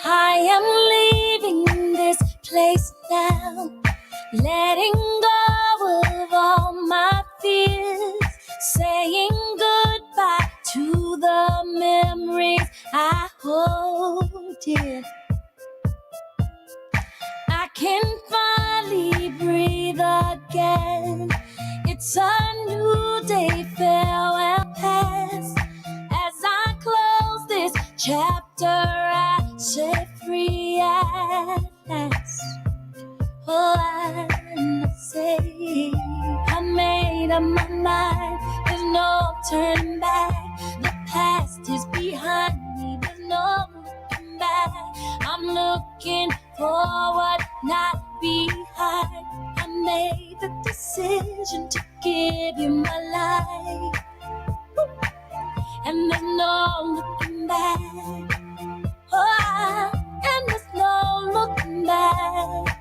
I am leaving this place now, letting go of all my fears, saying goodbye to the memories I hold dear. I can finally breathe again. It's a new day, farewell past. As I close this chapter, I set free at last. Oh, I say I made up my mind. There's no turning back. The past is behind me. There's no looking back. I'm looking forward, not behind. I made the decision to give you my life, and there's no looking back. Oh, and there's no looking back.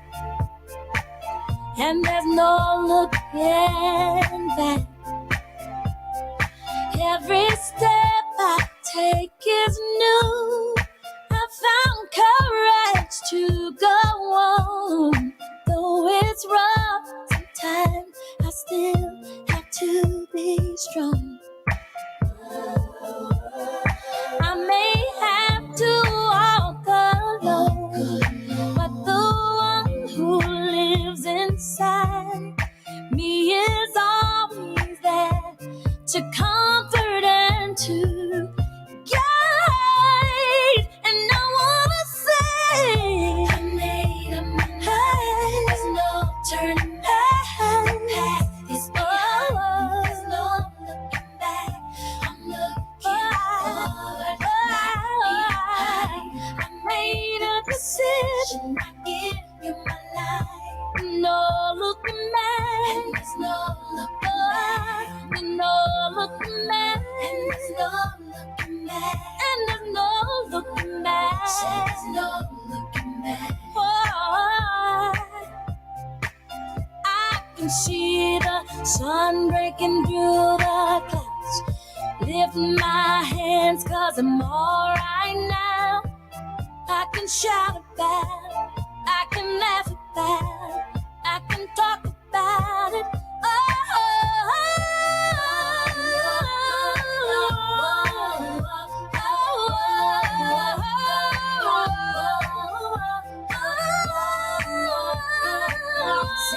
And there's no looking back. Every step I take is new. I found courage to go on. Though it's rough sometimes, I still have to be strong. I may have to walk alone, but the one who lives inside me is you my life. No looking back, and there's no looking back. No looking back, and there's no looking back. And there's no looking back. There's no looking back. Oh, I can see the sun breaking through the clouds. Lift my hands 'cause I'm alright now. I can shout about it, I can laugh about it, I can talk about it.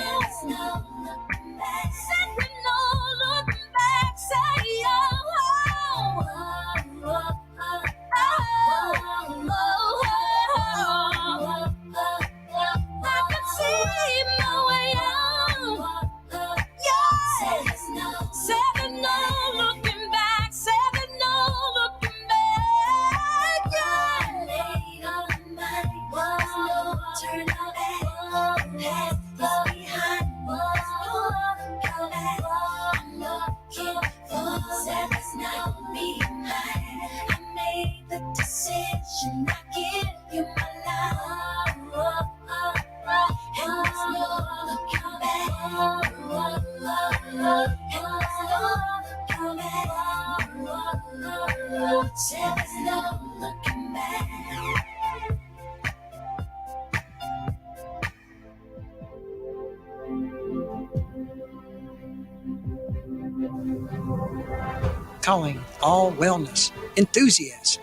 There's no looking back. There's no looking back. Say I can see my way out. Yeah. There's no looking back. There's no looking back. Yeah. Made up my mind. Turn up past this behind. Go back. I'm looking for. There's no behind. I made the decision. I give you my life. And there's no looking back. And there's no looking back. There's no looking back.
Calling all wellness enthusiasts.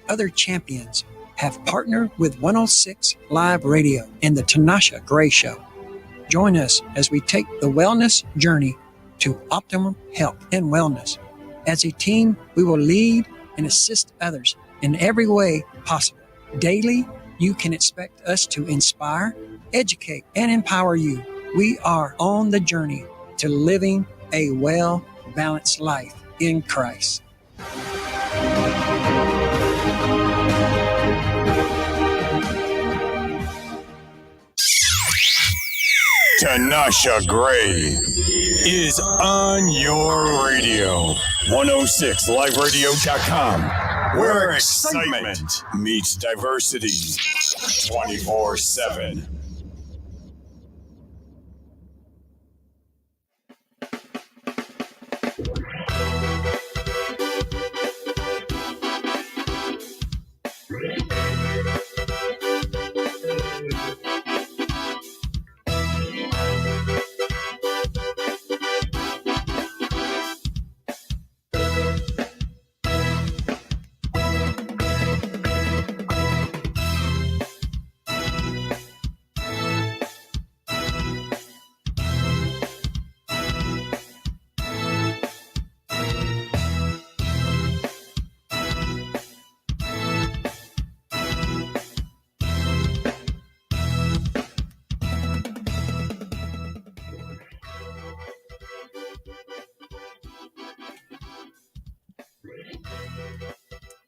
Other champions have partnered with 106 Live Radio and the Tinasha Gray Show. Join us as we take the wellness journey to optimum health and wellness. As a team, we will lead and assist others in every way possible. Daily, you can expect us to inspire, educate, and empower you. We are on the journey to living a well-balanced life in Christ.
Tinasha Gray is on your radio. 106liveradio.com, where excitement meets diversity 24/7.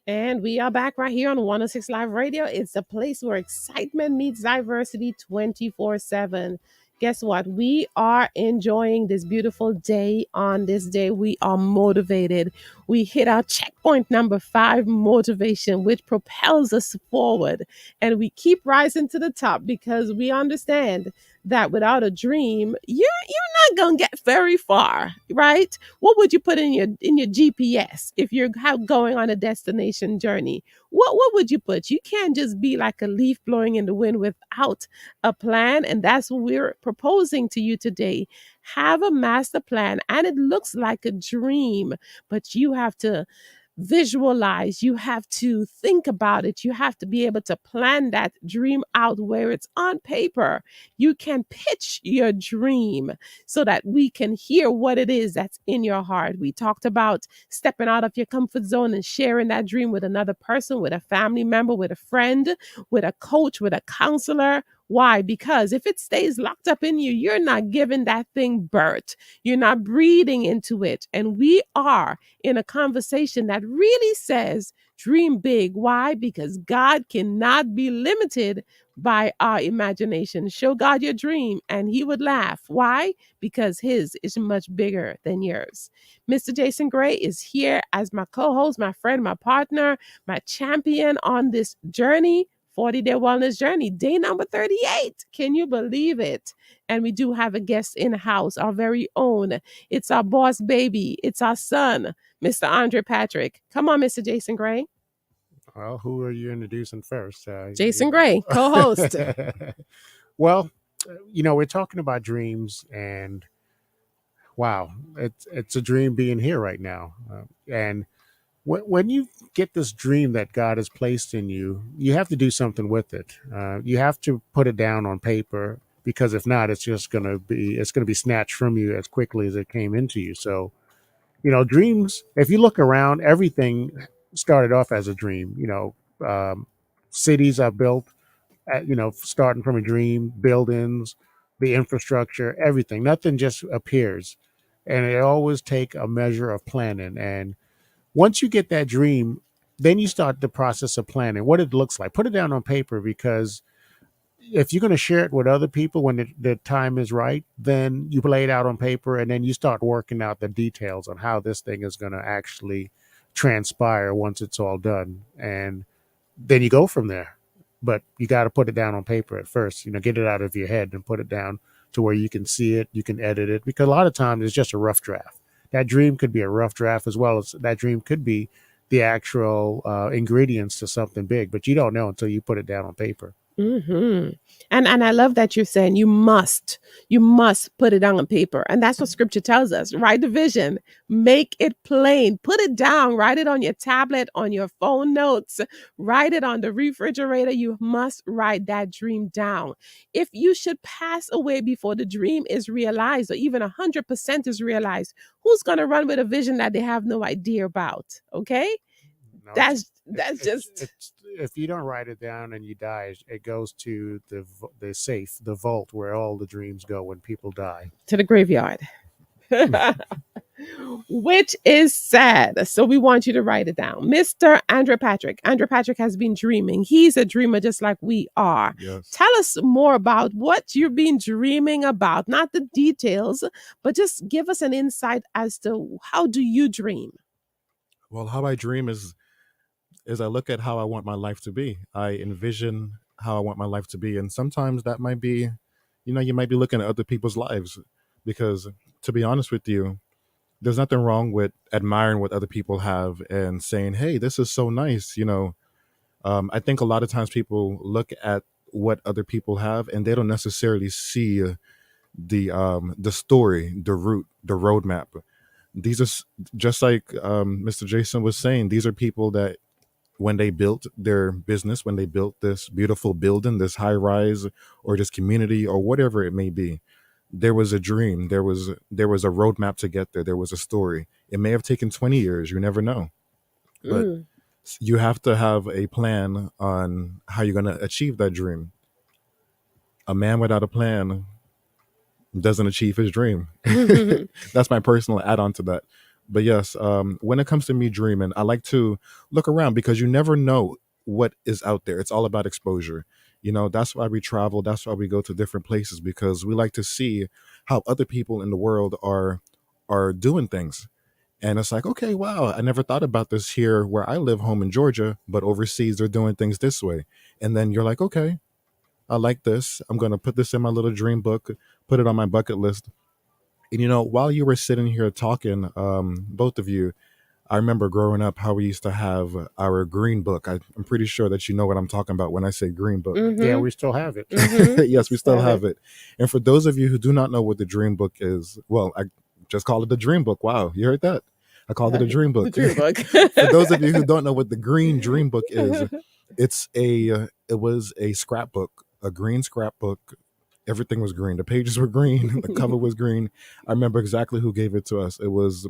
And we are back right here on 106 Live Radio. It's a place where excitement meets diversity 24/7. Guess what? We are enjoying this beautiful day. On this day, we are motivated. We hit our checkpoint number 5, motivation, which propels us forward. And we keep rising to the top because we understand that without a dream, you're not gonna get very far, right? What would you put in your GPS if you're going on a destination journey? What would you put? You can't just be like a leaf blowing in the wind without a plan, and that's what we're proposing to you today. Have a master plan, and it looks like a dream, but you have to visualize, you have to think about it, you have to be able to plan that dream out where it's on paper. You can pitch your dream so that we can hear what it is that's in your heart. We talked about stepping out of your comfort zone and sharing that dream with another person, with a family member, with a friend, with a coach, with a counselor. Why? Because if it stays locked up in you, you're not giving that thing birth. You're not breathing into it. And we are in a conversation that really says Dream big. Why? Because God cannot be limited by our imagination. Show God your dream and he would laugh. Why? Because his is much bigger than yours. Mr. Jason Gray is here as my co-host, my friend, my partner, my champion on this journey, 40-day wellness journey, day number 38. Can you believe it? And we do have a guest in the house, our very own. It's our boss baby. It's our son, Mr. Andre Patrick. Come on, Mr. Jason Gray.
Well, who are you introducing first?
Jason Gray, co-host.
Well, we're talking about dreams, and wow, it's a dream being here right now. And when you get this dream that God has placed in you, you have to do something with it. You have to put it down on paper, because if not, it's going to be snatched from you as quickly as it came into you. So, dreams, if you look around, everything started off as a dream. Cities are built, starting from a dream, buildings, the infrastructure, everything. Nothing just appears. And it always take a measure of planning. And once you get that dream, then you start the process of planning what it looks like. Put it down on paper, because if you're going to share it with other people when the time is right, then you lay it out on paper, and then you start working out the details on how this thing is going to actually transpire once it's all done. And then you go from there. But you got to put it down on paper at first, get it out of your head and put it down to where you can see it, you can edit it, because a lot of times it's just a rough draft. That dream could be a rough draft, as well as that dream could be the actual ingredients to something big, but you don't know until you put it down on paper.
Mm-hmm. And I love that you're saying you must put it down on paper. And that's what scripture tells us. Write the vision, make it plain, put it down, write it on your tablet, on your phone notes, write it on the refrigerator. You must write that dream down. If you should pass away before the dream is realized, or even 100% is realized, who's going to run with a vision that they have no idea about? Okay.
No,
That's just
if you don't write it down and you die, it goes to the safe, the vault where all the dreams go when people die.
to the graveyard. Which is sad. So we want you to write it down. Mr. Andre Patrick. Andre Patrick has been dreaming. He's a dreamer just like we are.
Yes.
Tell us more about what you've been dreaming about. Not the details, but just give us an insight as to how do you dream?
Well, how I dream is I look at how I want my life to be. I envision how I want my life to be. And sometimes that might be, you might be looking at other people's lives, because to be honest with you, there's nothing wrong with admiring what other people have and saying, hey, this is so nice. I think a lot of times people look at what other people have and they don't necessarily see the story, the route, the roadmap. These are just like Mr. Jason was saying, these are people that when they built their business, when they built this beautiful building, this high rise or this community or whatever it may be, there was a dream. There was a roadmap to get there. There was a story. It may have taken 20 years. You never know. But you have to have a plan on how you're going to achieve that dream. A man without a plan doesn't achieve his dream. That's my personal add-on to that. But yes, when it comes to me dreaming, I like to look around, because you never know what is out there. It's all about exposure. That's why we travel. That's why we go to different places, because we like to see how other people in the world are doing things. And it's like, okay, wow, I never thought about this here where I live home in Georgia, but overseas they're doing things this way. And then you're like, okay, I like this. I'm going to put this in my little dream book, put it on my bucket list. And, while you were sitting here talking, both of you, I remember growing up how we used to have our green book. I'm pretty sure that you know what I'm talking about when I say green book.
Mm-hmm.
Yeah, we still have it.
Mm-hmm.
Yes, we still have it. And for those of you who do not know what the dream book is, well, I just call it the dream book. Wow, you heard that? I called it a dream book.
The dream book.
For those of you who don't know what the green dream book is, it was a scrapbook, a green scrapbook. Everything was green. The pages were green. The cover was green. I remember exactly who gave it to us. It was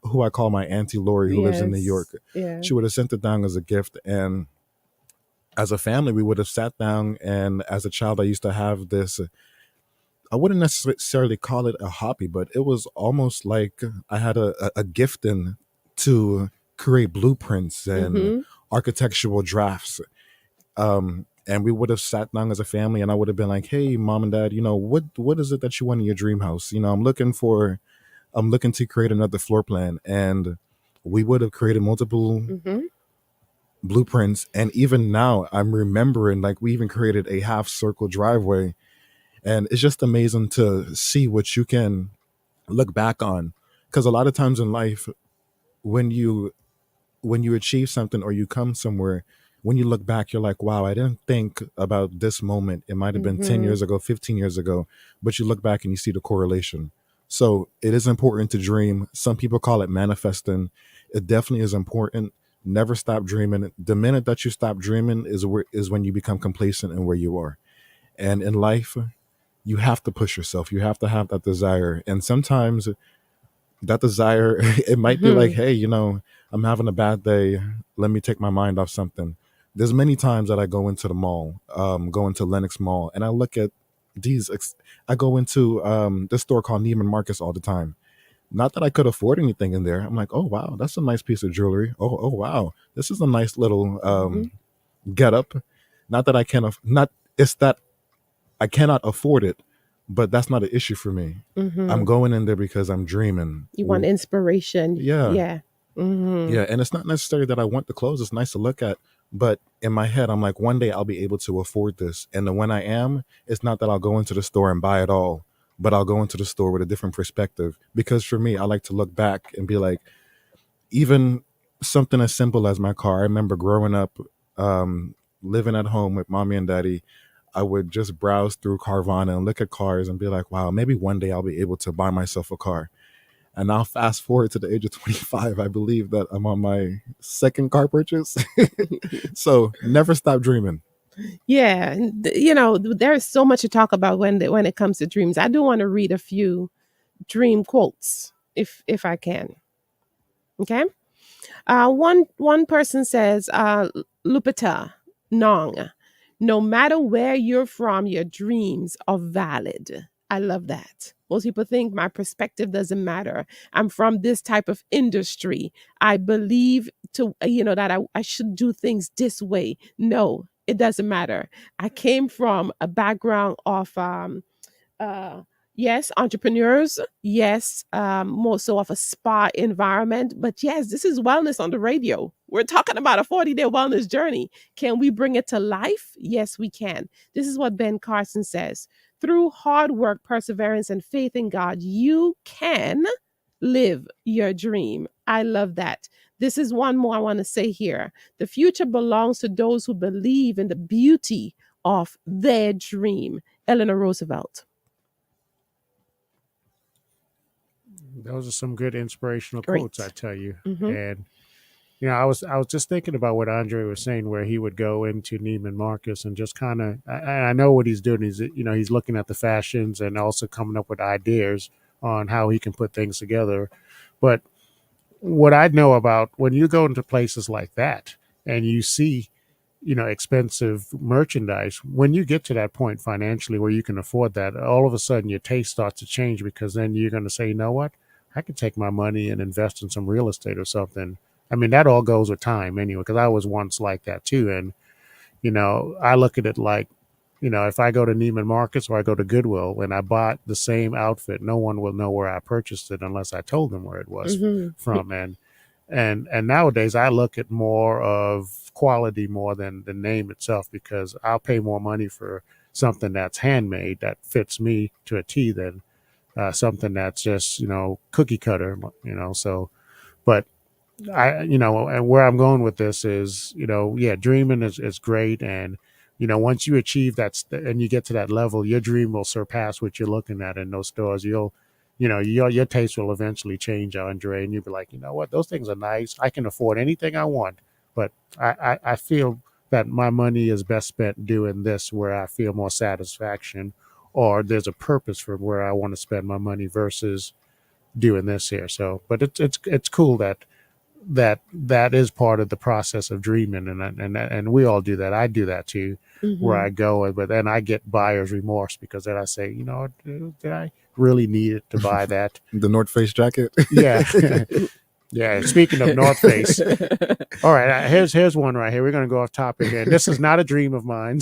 who I call my Auntie Lori, who lives in New York.
Yeah.
She would have sent it down as a gift. And as a family, we would have sat down. And as a child, I used to have this, I wouldn't necessarily call it a hobby, but it was almost like I had a gifting to create blueprints and
Mm-hmm.
architectural drafts. And we would have sat down as a family, and I would have been like, "Hey, mom and dad, what is it that you want in your dream house? I'm looking to create another floor plan." And we would have created multiple
Mm-hmm.
blueprints. And even now, I'm remembering, like, we even created a half circle driveway, and it's just amazing to see what you can look back on. Because a lot of times in life, when you achieve something or you come somewhere, when you look back, you're like, wow, I didn't think about this moment. It might have been 10
Mm-hmm.
years ago, 15 years ago, but you look back and you see the correlation. So it is important to dream. Some people call it manifesting. It definitely is important. Never stop dreaming. The minute that you stop dreaming is when you become complacent in where you are. And in life, you have to push yourself. You have to have that desire. And sometimes that desire, it might be like,
Mm-hmm.
hey, I'm having a bad day. Let me take my mind off something. There's many times that I go into the mall, go into Lenox Mall, and I look at I go into this store called Neiman Marcus all the time. Not that I could afford anything in there. I'm like, oh wow, that's a nice piece of jewelry. Oh wow, this is a nice little
Mm-hmm.
get up. Not that I can not it's that I cannot afford it, but that's not an issue for me. I'm
Mm-hmm.
going in there because I'm dreaming.
You want inspiration.
Yeah.
Yeah. Mm-hmm.
Yeah, and it's not necessarily that I want the clothes. It's nice to look at, but in my head, I'm like, one day I'll be able to afford this. And then when I am, it's not that I'll go into the store and buy it all, but I'll go into the store with a different perspective. Because for me, I like to look back and be like, even something as simple as my car. I remember growing up, living at home with mommy and daddy. I would just browse through Carvana and look at cars and be like, wow, maybe one day I'll be able to buy myself a car. And now fast forward to the age of 25, I believe that I'm on my second car purchase. So never stop dreaming.
Yeah. And, there is so much to talk about when it comes to dreams. I do want to read a few dream quotes if I can. Okay. One person says, Lupita Nong, no matter where you're from, your dreams are valid. I love that. Most people think my perspective doesn't matter. I'm from this type of industry. I believe that I should do things this way. No, it doesn't matter. I came from a background of uh, yes, entrepreneurs, yes, more so of a spa environment, but yes, this is wellness on the radio. We're talking about a 40-day wellness journey. Can we bring it to life? Yes, we can. This is what Ben Carson says. Through hard work, perseverance, and faith in God, you can live your dream. I love that. This is one more I want to say here. The future belongs to those who believe in the beauty of their dream. Eleanor Roosevelt.
Those are some good inspirational
Great.
quotes, I tell you.
Mm-hmm.
And I was just thinking about what Andre was saying, where he would go into Neiman Marcus and just kind of. I know what he's doing. He's looking at the fashions and also coming up with ideas on how he can put things together. But what I know about when you go into places like that and you see, expensive merchandise, when you get to that point financially where you can afford that, all of a sudden your taste starts to change, because then you're going to say, you know what, I could take my money and invest in some real estate or something. I mean, that all goes with time anyway, because I was once like that too. And, I look at it like, if I go to Neiman Marcus or I go to Goodwill and I bought the same outfit, no one will know where I purchased it unless I told them where it was from. And nowadays I look at more of quality more than the name itself, because I'll pay more money for something that's handmade that fits me to a T than something that's just, cookie cutter, so, but and where I'm going with this is, yeah, dreaming is great. And, once you achieve that and you get to that level, your dream will surpass what you're looking at in those stores. Your taste will eventually change, Andre, and you'll be like, you know what, those things are nice. I can afford anything I want, but I feel that my money is best spent doing this, where I feel more satisfaction, or there's a purpose for where I want to spend my money versus doing this here. So, but it's cool that is part of the process of dreaming, and we all do that. I do that too, where I go, but then I get buyer's remorse, because then I say, did I really need it to buy that?
The North Face jacket.
Yeah. Yeah, speaking of North Face. All right, here's one right here. We're going to go off topic here. This is not a dream of mine.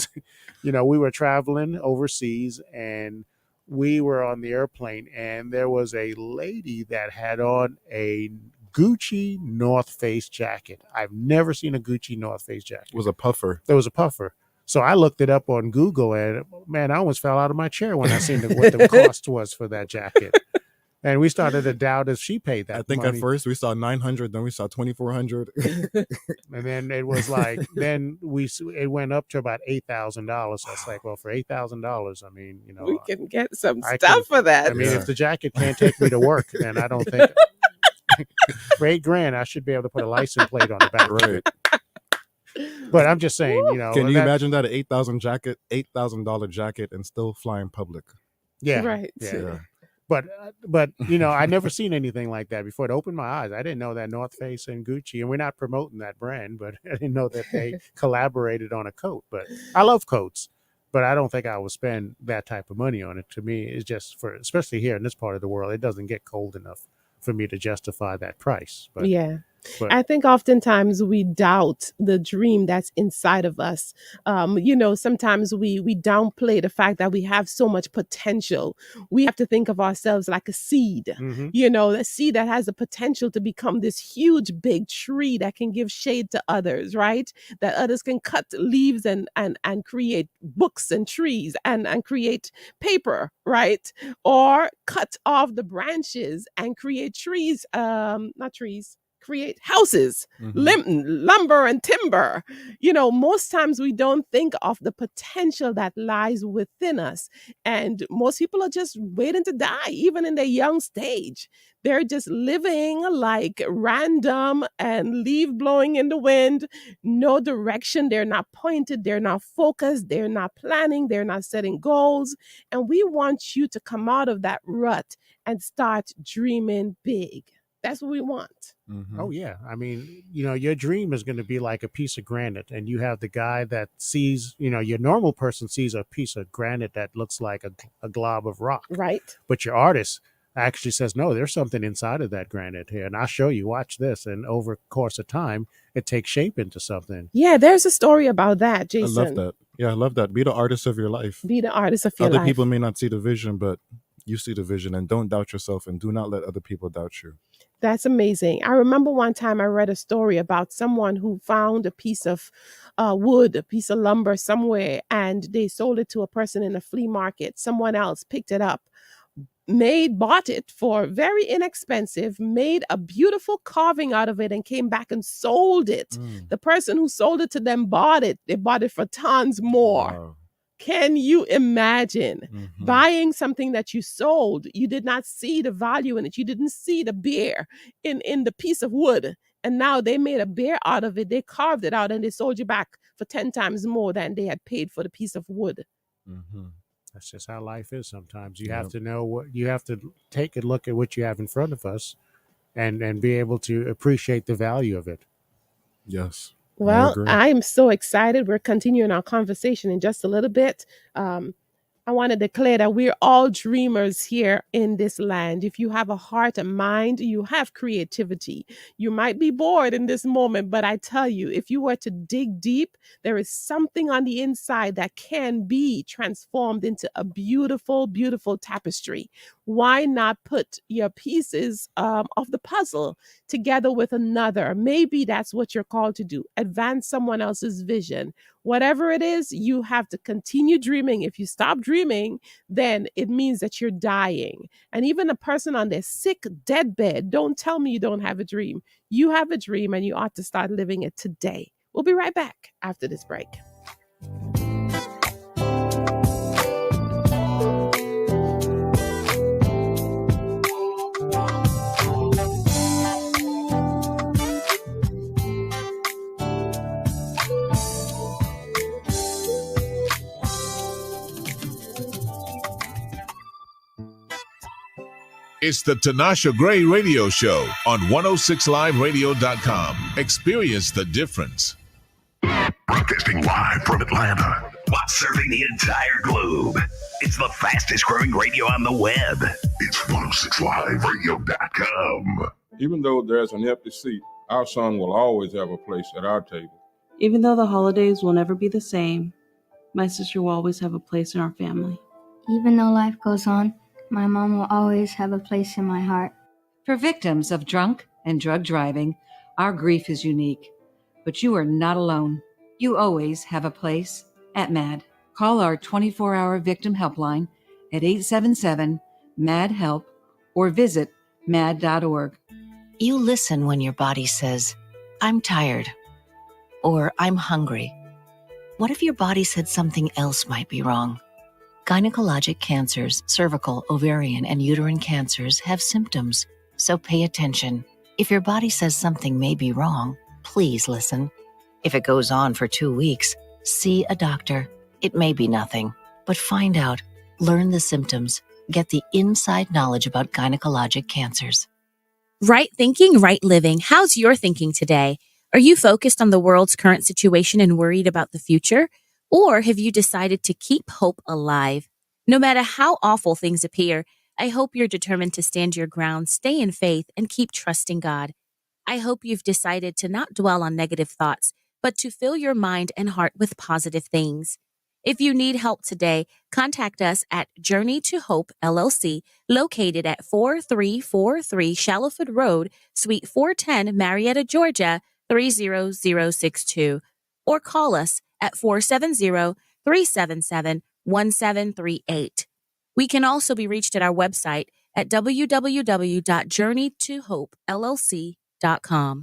We were traveling overseas, and we were on the airplane, and there was a lady that had on a Gucci North Face jacket. I've never seen a Gucci North Face jacket.
It was a puffer.
There was a puffer. So I looked it up on Google, and man, I almost fell out of my chair when I seen what the cost was for that jacket. And we started to doubt if she paid that.
I think
money.
at first we saw 900, then we saw 2,400,
and then it was like, it went up to about $8,000. So it's like, well, for $8,000, I mean,
we can get some stuff for that.
I mean, if the jacket can't take me to work, then I don't think for $8,000 I should be able to put a license plate on the back.
Right.
But I'm just saying,
Can you imagine that an $8,000 jacket and still fly in public?
Yeah.
Right.
Yeah. But I never seen anything like that before. It opened my eyes. I didn't know that North Face and Gucci, and we're not promoting that brand, but I didn't know that they collaborated on a coat. But I love coats, but I don't think I would spend that type of money on it. To me, it's just especially here in this part of the world, it doesn't get cold enough for me to justify that price. But
I think oftentimes we doubt the dream that's inside of us. Sometimes we downplay the fact that we have so much potential. We have to think of ourselves like a seed, a seed that has the potential to become this huge, big tree that can give shade to others, right? That others can cut leaves and create books and trees and create paper, right? Or cut off the branches and create trees, create houses, lumber and timber. Most times we don't think of the potential that lies within us. And most people are just waiting to die, even in their young stage. They're just living like random and leaf blowing in the wind, no direction. They're not pointed. They're not focused. They're not planning. They're not setting goals. And we want you to come out of that rut and start dreaming big. That's what we want.
Oh, yeah. I mean, your dream is going to be like a piece of granite, and you have the guy that sees, your normal person sees a piece of granite that looks like a glob of rock.
Right.
But your artist actually says, no, there's something inside of that granite here, and I'll show you, watch this. And over the course of time, it takes shape into something.
Yeah, there's a story about that, Jason.
I love that. Yeah, I love that. Be the artist of your life.
Be the artist of your life.
Other people may not see the vision, but you see the vision, and don't doubt yourself, and do not let other people doubt you.
That's amazing. I remember one time I read a story about someone who found a piece of wood, a piece of lumber somewhere, and they sold it to a person in a flea market. Someone else picked it up, bought it for very inexpensive, made a beautiful carving out of it, and came back and sold it. The person who sold it to them bought it. They bought it for tons more. Wow. Can you imagine buying something that you sold? You did not see the value in it. You didn't see the bear in the piece of wood. And now they made a bear out of it. They carved it out and they sold you back for 10 times more than they had paid for the piece of wood.
That's just how life is sometimes. You have to know you have to take a look at what you have in front of us and be able to appreciate the value of it.
Yes.
Well, I'm so excited. We're continuing our conversation in just a little bit. I want to declare that we're all dreamers here in this land. If you have a heart and mind, you have creativity. You might be bored in this moment, but I tell you, if you were to dig deep, there is something on the inside that can be transformed into a beautiful, beautiful tapestry. Why not put your pieces of the puzzle together with another? Maybe that's what you're called to do. Advance someone else's vision. Whatever it is, you have to continue dreaming. If you stop dreaming, then it means that you're dying. And even a person on their sick deathbed, don't tell me you don't have a dream. You have a dream and you ought to start living it today. We'll be right back after this break.
It's the Tinasha Gray Radio Show on 106liveradio.com. Experience the difference.
Broadcasting live from Atlanta while serving the entire globe. It's the fastest growing radio on the web. It's 106liveradio.com.
Even though there's an empty seat, our son will always have a place at our table.
Even though the holidays will never be the same, my sister will always have a place in our family.
Even though life goes on, my mom will always have a place in my heart.
For victims of drunk and drug driving, our grief is unique. But you are not alone. You always have a place at MAD. Call our 24-hour victim helpline at 877-MAD-HELP or visit mad.org.
You listen when your body says, "I'm tired," or "I'm hungry." What if your body said something else might be wrong? Gynecologic cancers, cervical, ovarian, and uterine cancers have symptoms, so pay attention. If your body says something may be wrong, please listen. If it goes on for 2 weeks, see a doctor. It may be nothing, but find out, learn the symptoms, get the inside knowledge about gynecologic cancers.
Right thinking, right living. How's your thinking today? Are you focused on the world's current situation and worried about the future? Or have you decided to keep hope alive? No matter how awful things appear, I hope you're determined to stand your ground, stay in faith, and keep trusting God. I hope you've decided to not dwell on negative thoughts, but to fill your mind and heart with positive things. If you need help today, contact us at Journey to Hope LLC, located at 4343 Shallowfoot Road, Suite 410, Marietta, Georgia, 30062, or call us at 470-377-1738. We can also be reached at our website at www.journeytohopellc.com.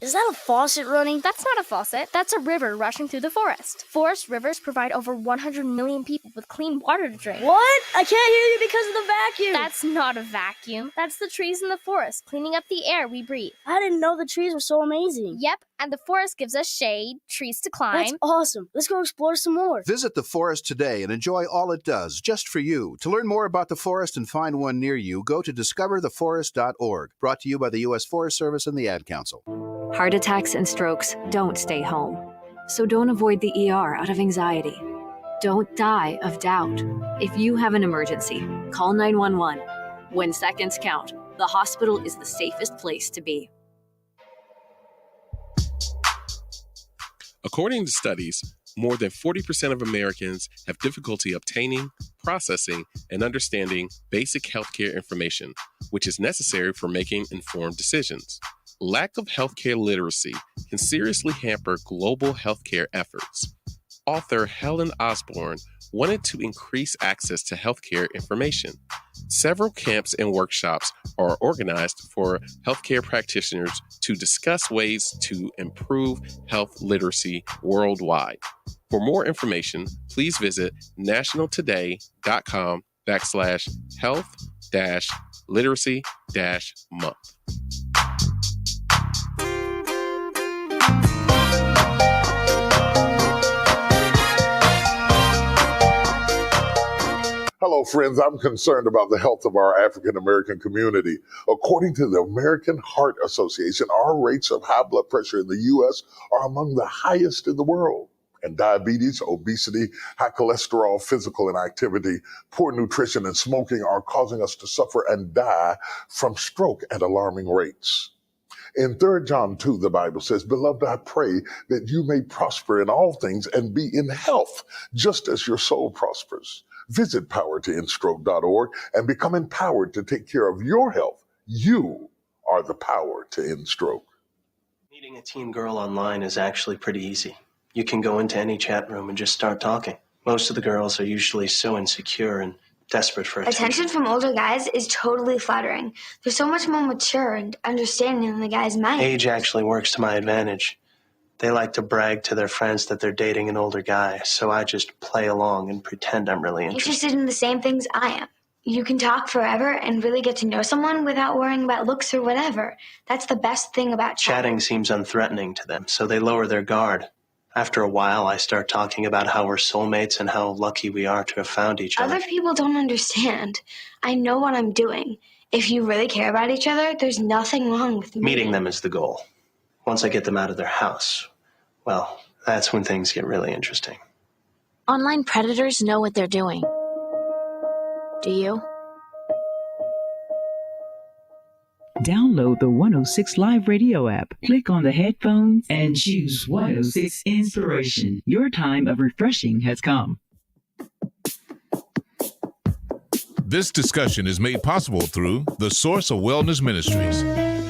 Is that a faucet running? That's not a faucet. That's a river rushing through the forest. Forest rivers provide over 100 million people with clean water to drink.
What? I can't hear you because of the vacuum.
That's not a vacuum. That's the trees in the forest cleaning up the air we breathe.
I didn't know the trees were so amazing.
Yep, and the forest gives us shade, trees to climb.
That's awesome. Let's go explore some more.
Visit the forest today and enjoy all it does, just for you. To learn more about the forest and find one near you, go to discovertheforest.org. Brought to you by the U.S. Forest Service and the Ad Council.
Heart attacks and strokes don't stay home. So don't avoid the ER out of anxiety. Don't die of doubt. If you have an emergency, call 911. When seconds count, the hospital is the safest place to be.
According to studies, more than 40% of Americans have difficulty obtaining, processing, and understanding basic healthcare information, which is necessary for making informed decisions. Lack of healthcare literacy can seriously hamper global healthcare efforts. Author Helen Osborne wanted to increase access to healthcare information. Several camps and workshops are organized for healthcare practitioners to discuss ways to improve health literacy worldwide. For more information, please visit nationaltoday.com/health-literacy-month.
Hello, friends. I'm concerned about the health of our African American community. According to the American Heart Association, our rates of high blood pressure in the U.S. are among the highest in the world. And diabetes, obesity, high cholesterol, physical inactivity, poor nutrition, and smoking are causing us to suffer and die from stroke at alarming rates. In 3 John 2, the Bible says, "Beloved, I pray that you may prosper in all things and be in health, just as your soul prospers." Visit powertoendstroke.org and become empowered to take care of your health. You are the power to end stroke.
Meeting a teen girl online is actually pretty easy. You can go into any chat room and just start talking. Most of the girls are usually so insecure and desperate for
Attention from older guys is totally flattering. They're so much more mature and understanding than the guys my age.
Age actually works to my advantage. They like to brag to their friends that they're dating an older guy, so I just play along and pretend I'm really
Interested in the same things I am. You can talk forever and really get to know someone without worrying about looks or whatever. That's the best thing about
Chatting seems unthreatening to them, so they lower their guard. After a while, I start talking about how we're soulmates and how lucky we are to have found each other.
Other people don't understand. I know what I'm doing. If you really care about each other, there's nothing wrong with
Meeting them is the goal. Once I get them out of their house, well, that's when things get really interesting.
Online predators know what they're doing. Do you?
Download the 106 Live Radio app. Click on the headphones and choose 106 Inspiration. Your time of refreshing has come.
This discussion is made possible through the Source of Wellness Ministries,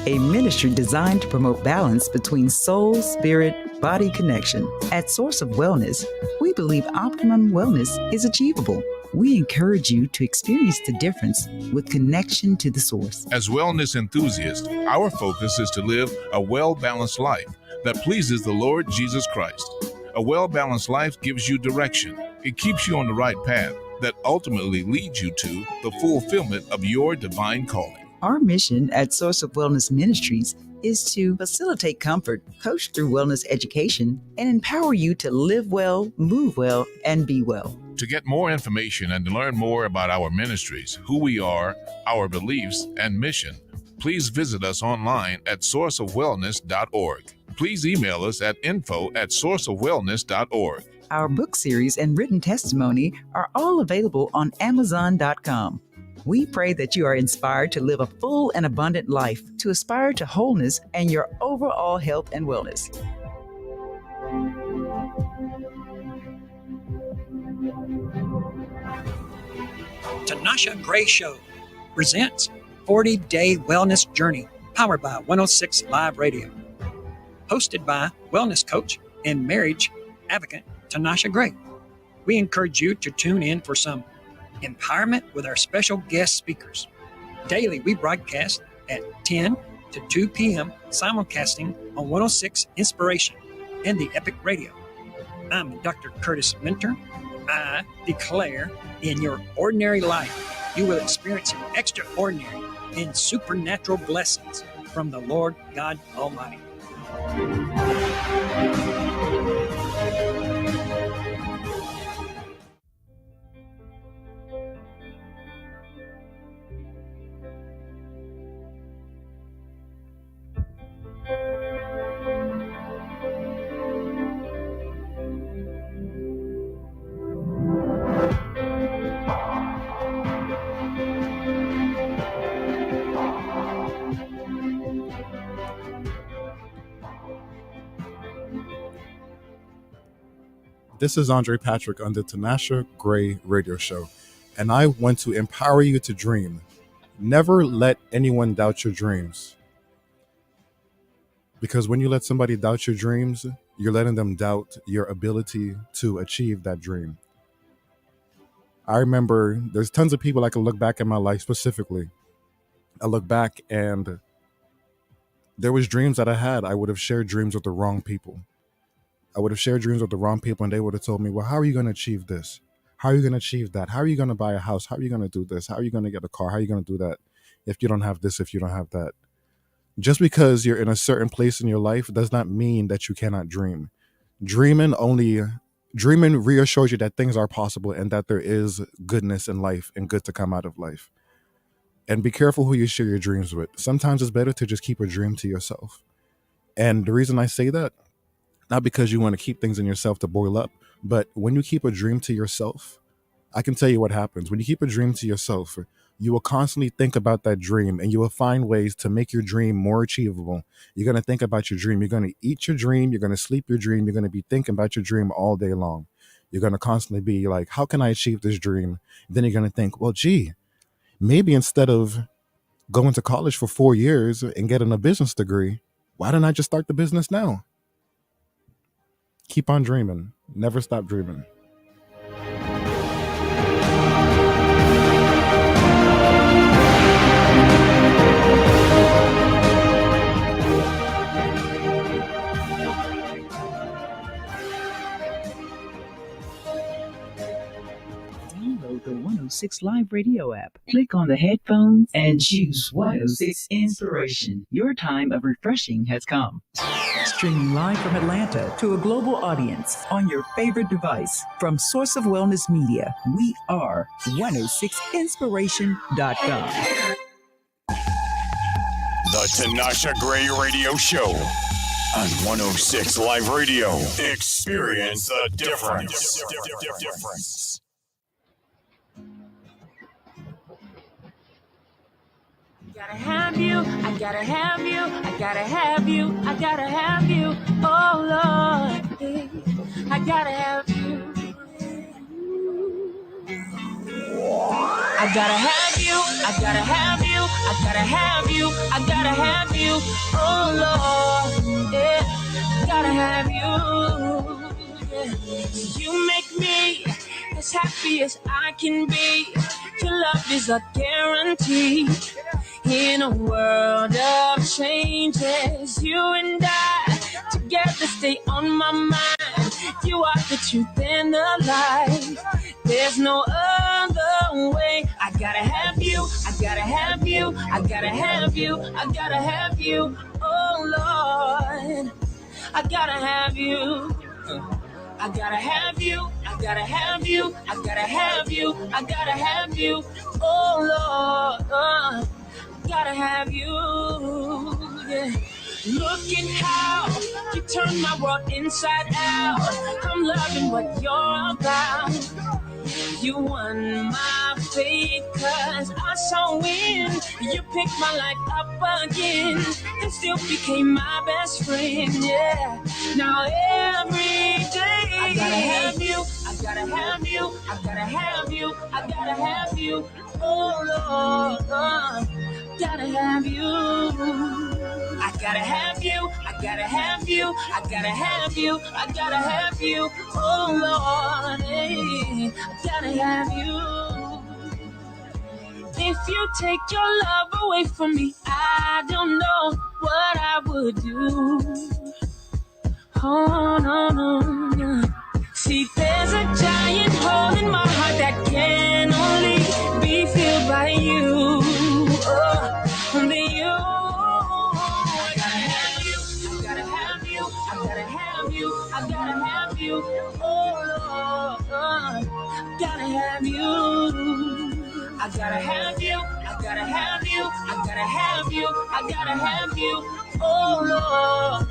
a ministry designed to promote balance between soul, spirit, body connection. At Source of Wellness, we believe optimum wellness is achievable. We encourage you to experience the difference with connection to the source.
As wellness enthusiasts, our focus is to live a well-balanced life that pleases the Lord Jesus Christ. A well-balanced life gives you direction. It keeps you on the right path that ultimately leads you to the fulfillment of your divine calling.
Our mission at Source of Wellness Ministries is to facilitate comfort, coach through wellness education, and empower you to live well, move well, and be well.
To get more information and to learn more about our ministries, who we are, our beliefs, and mission, please visit us online at sourceofwellness.org. Please email us at info@sourceofwellness.org.
Our book series and written testimony are all available on Amazon.com. We pray that you are inspired to live a full and abundant life, to aspire to wholeness and your overall health and wellness.
Tinasha Gray Show presents 40-Day Wellness Journey, powered by 106 Live Radio. Hosted by wellness coach and marriage advocate Tinasha Gray. We encourage you to tune in for some empowerment with our special guest speakers. Daily, we broadcast at 10 to 2 p.m. simulcasting on 106 Inspiration and the Epic Radio. I'm Dr. Curtis Minter. I declare in your ordinary life, you will experience extraordinary and supernatural blessings from the Lord God Almighty.
This is Andre Patrick on the Tinasha Gray Radio Show, and I want to empower you to dream. Never let anyone doubt your dreams. Because when you let somebody doubt your dreams, you're letting them doubt your ability to achieve that dream. I remember there's tons of people I can look back in my life specifically. I look back and there was dreams that I had. I would have shared dreams with the wrong people. I would have shared dreams with the wrong people and they would have told me, well, how are you going to achieve this? How are you going to achieve that? How are you going to buy a house? How are you going to do this? How are you going to get a car? How are you going to do that if you don't have this, if you don't have that? Just because you're in a certain place in your life does not mean that you cannot dream. Dreaming reassures you that things are possible and that there is goodness in life and good to come out of life. And be careful who you share your dreams with. Sometimes it's better to just keep a dream to yourself. And the reason I say that, not because you want to keep things in yourself to boil up, but when you keep a dream to yourself, I can tell you what happens. When you keep a dream to yourself, you will constantly think about that dream and you will find ways to make your dream more achievable. You're going to think about your dream. You're going to eat your dream. You're going to sleep your dream. You're going to be thinking about your dream all day long. You're going to constantly be like, how can I achieve this dream? Then you're going to think, well, gee, maybe instead of going to college for 4 years and getting a business degree, why don't I just start the business now? Keep on dreaming. Never stop dreaming.
Download the 106 Live Radio app. Click on the headphones and choose 106 Inspiration. Your time of refreshing has come. Streaming live from Atlanta to a global audience on your favorite device. From Source of Wellness Media, we are 106inspiration.com.
The Tinasha Gray Radio Show on 106 Live Radio. Experience the difference.
gotta have you, I gotta have you, I gotta have you, I gotta have you, oh Lord, I gotta have you. I gotta have you, I gotta have you, I gotta have you, I gotta have you, oh Lord, yeah, gotta have you, yeah. You make me as happy as I can be, your love is a guarantee. In a world of changes, you and I together stay on my mind. You are the truth and the light. There's no other way. I gotta have you, I gotta have you, I gotta have you, I gotta have you, oh Lord, I gotta have you. I gotta have you, I gotta have you, I gotta have you, I gotta have you, oh Lord, gotta have you, yeah. Look at how you turn my world inside out. I'm loving what you're about. You won my faith 'cause I saw win. You picked my life up again and still became my best friend, yeah. Now every day I gotta have you, I gotta have you, I gotta have you, I gotta have you, oh Lord, gotta have you. I gotta have you, I gotta have you, I gotta have you, I gotta have you, oh Lord, hey, gotta have you. If you take your love away from me, I don't know what I would do. Oh, no, no, no. See, there's a giant hole in my heart that can only be filled by you. Oh, only you. I gotta have you, I gotta have you, I gotta have you, I gotta have you. Oh, Lord, gotta have you. I gotta have you, I gotta have you, I gotta have you, I gotta have you, oh Lord,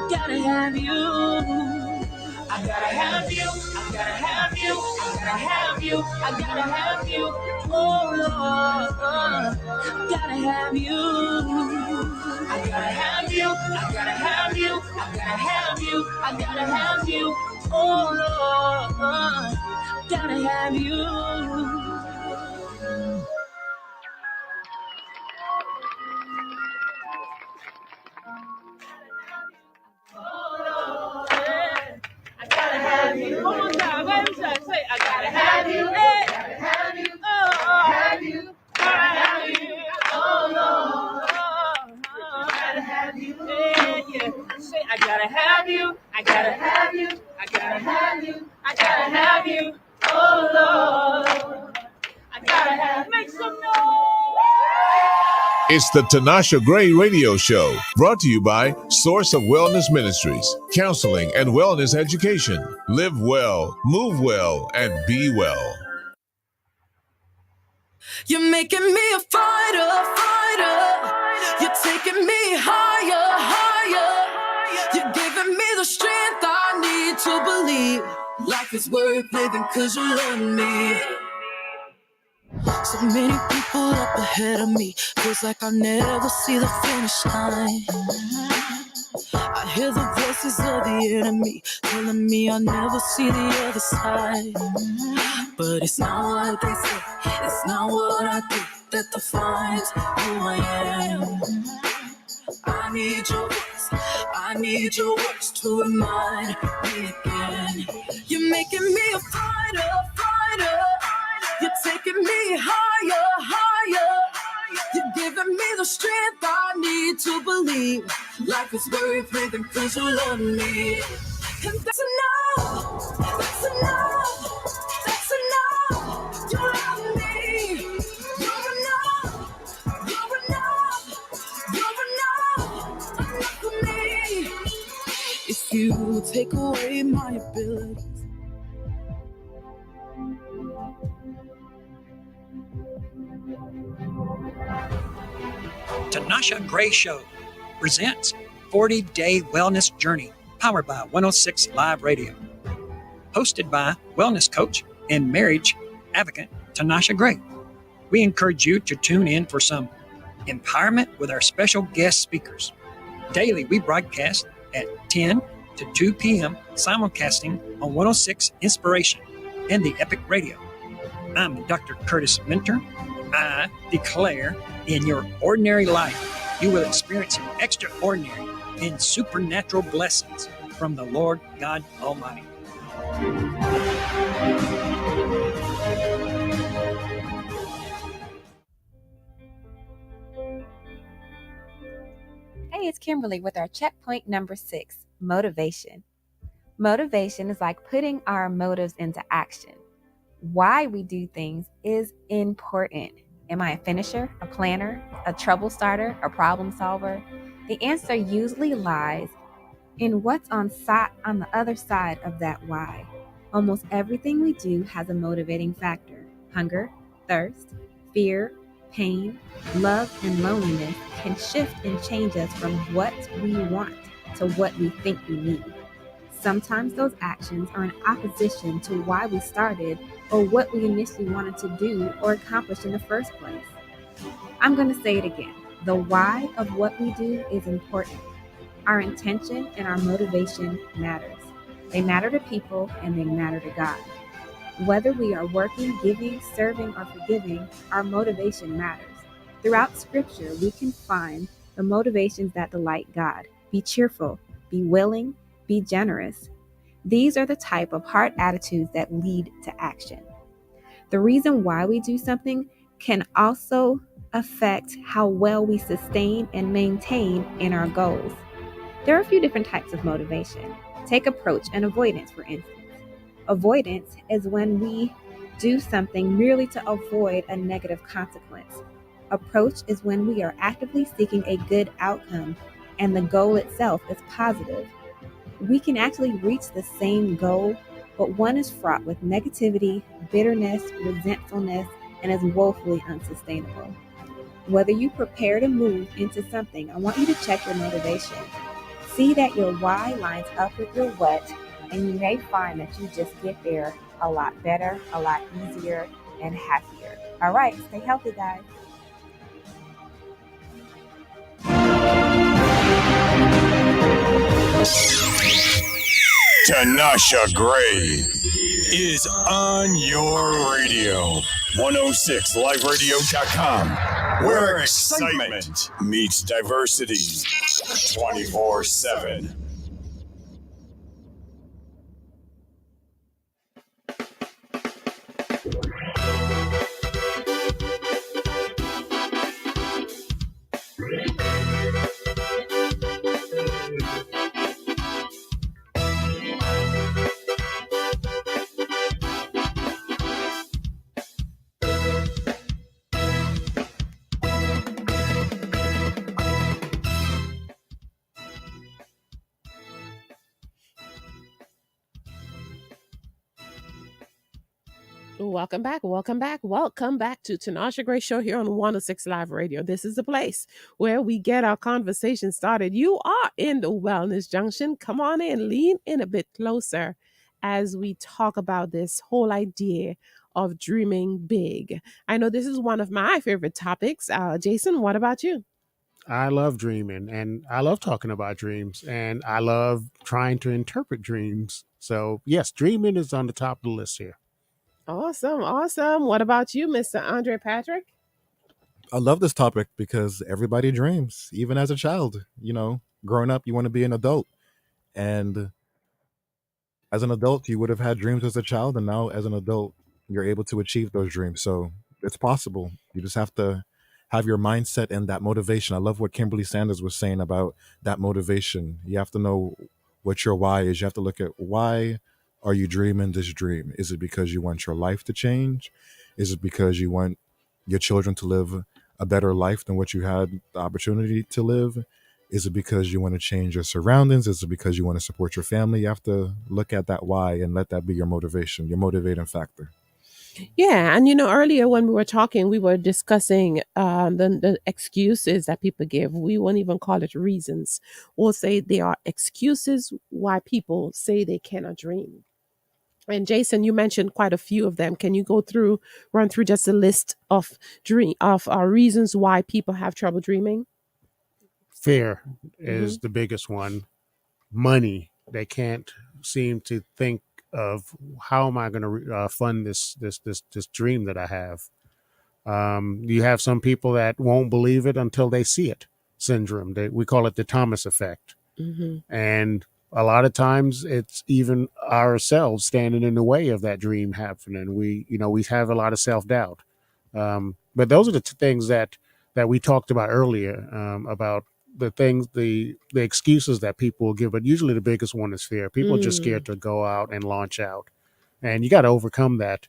gotta have you. I gotta have you, I gotta have you, I gotta have you, I gotta have you, oh Lord, gotta have you. I gotta have you, I gotta have you, I gotta have you, I gotta have you, oh Lord, gotta have you. I gotta have you. One more time, baby, say, I gotta have you. Hey. I gotta have you. Oh, have you. Gotta have you. Oh, Lord. Gotta have you. Yeah, yeah. Say, I gotta have you. I gotta have you. I gotta have you. I gotta have you. Oh, Lord. I gotta have. Make some noise.
It's the Tinasha Gray Radio Show, brought to you by Source of Wellness Ministries, counseling and wellness education. Live well, move well, and be well.
You're making me a fighter, fighter. You're taking me higher, higher. You're giving me the strength I need to believe life is worth living 'cause you love me. So many people up ahead of me, feels like I'll never see the finish line. I hear the voices of the enemy telling me I'll never see the other side. But it's not what they say, it's not what I do that defines who I am. I need your words, I need your words to remind me again. You're making me a fighter, fighter. You're taking me higher, higher. You're giving me the strength I need to believe life is worth living 'cause you love me. And that's enough, that's enough, that's enough. You love me, you're enough, you're enough, you're enough for me. If you take away my ability,
Tinasha Gray Show presents 40-Day Wellness Journey, powered by 106 Live Radio. Hosted by wellness coach and marriage advocate Tinasha Gray. We encourage you to tune in for some empowerment with our special guest speakers. Daily, we broadcast at 10 to 2 p.m., simulcasting on 106 Inspiration and the Epic Radio. I'm Dr. Curtis Minter. I declare in your ordinary life, you will experience extraordinary and supernatural blessings from the Lord God Almighty.
Hey, it's Kimberly with our checkpoint number 6, motivation. Motivation is like putting our motives into action. Why we do things is important. Am I a finisher, a planner, a trouble starter, a problem solver? The answer usually lies in what's on the other side of that why. Almost everything we do has a motivating factor. Hunger, thirst, fear, pain, love, and loneliness can shift and change us from what we want to what we think we need. Sometimes those actions are in opposition to why we started or what we initially wanted to do or accomplish in the first place. I'm going to say it again. The why of what we do is important. Our intention and our motivation matters. They matter to people and they matter to God. Whether we are working, giving, serving, or forgiving, our motivation matters. Throughout Scripture, we can find the motivations that delight God. Be cheerful, be willing, be generous. These are the type of heart attitudes that lead to action. The reason why we do something can also affect how well we sustain and maintain in our goals. There are a few different types of motivation. Take approach and avoidance, for instance. Avoidance is when we do something merely to avoid a negative consequence. Approach is when we are actively seeking a good outcome and the goal itself is positive. We can actually reach the same goal, but one is fraught with negativity, bitterness, resentfulness, and is woefully unsustainable. Whether you prepare to move into something, I want you to check your motivation. See that your why lines up with your what, and you may find that you just get there a lot better, a lot easier, and happier. All right, stay healthy, guys.
Tinasha Gray is on your radio. 106liveradio.com, where excitement meets diversity 24/7.
Welcome back. Welcome back. Welcome back to Tinasha Gray Show here on 106 Live Radio. This is the place where we get our conversation started. You are in the Wellness Junction. Come on in, lean in a bit closer as we talk about this whole idea of dreaming big. I know this is one of my favorite topics. Jason, what about you?
I love dreaming and I love talking about dreams and I love trying to interpret dreams. So, yes, dreaming is on the top of the list here.
Awesome. Awesome. What about you, Mr. Andre Patrick?
I love this topic because everybody dreams, even as a child. Growing up, you want to be an adult. And as an adult, you would have had dreams as a child. And now, as an adult, you're able to achieve those dreams. So it's possible. You just have to have your mindset and that motivation. I love what Kimberly Sanders was saying about that motivation. You have to know what your why is. You have to look at why are you dreaming this dream? Is it because you want your life to change? Is it because you want your children to live a better life than what you had the opportunity to live? Is it because you want to change your surroundings? Is it because you want to support your family? You have to look at that why and let that be your motivation, your motivating factor.
Yeah, and earlier when we were talking, we were discussing the excuses that people give. We won't even call it reasons. We'll say they are excuses why people say they cannot dream. And Jason, you mentioned quite a few of them. Can you run through just a list of reasons why people have trouble dreaming?
Fear is the biggest one. Money. They can't seem to think of how am I going to fund this dream that I have. You have some people that won't believe it until they see it. Syndrome. We call it the Thomas effect. And a lot of times it's even ourselves standing in the way of that dream happening. We have a lot of self-doubt. But those are the things that we talked about earlier, about the things, the excuses that people will give. But usually the biggest one is fear. People are just scared to go out and launch out. And you got to overcome that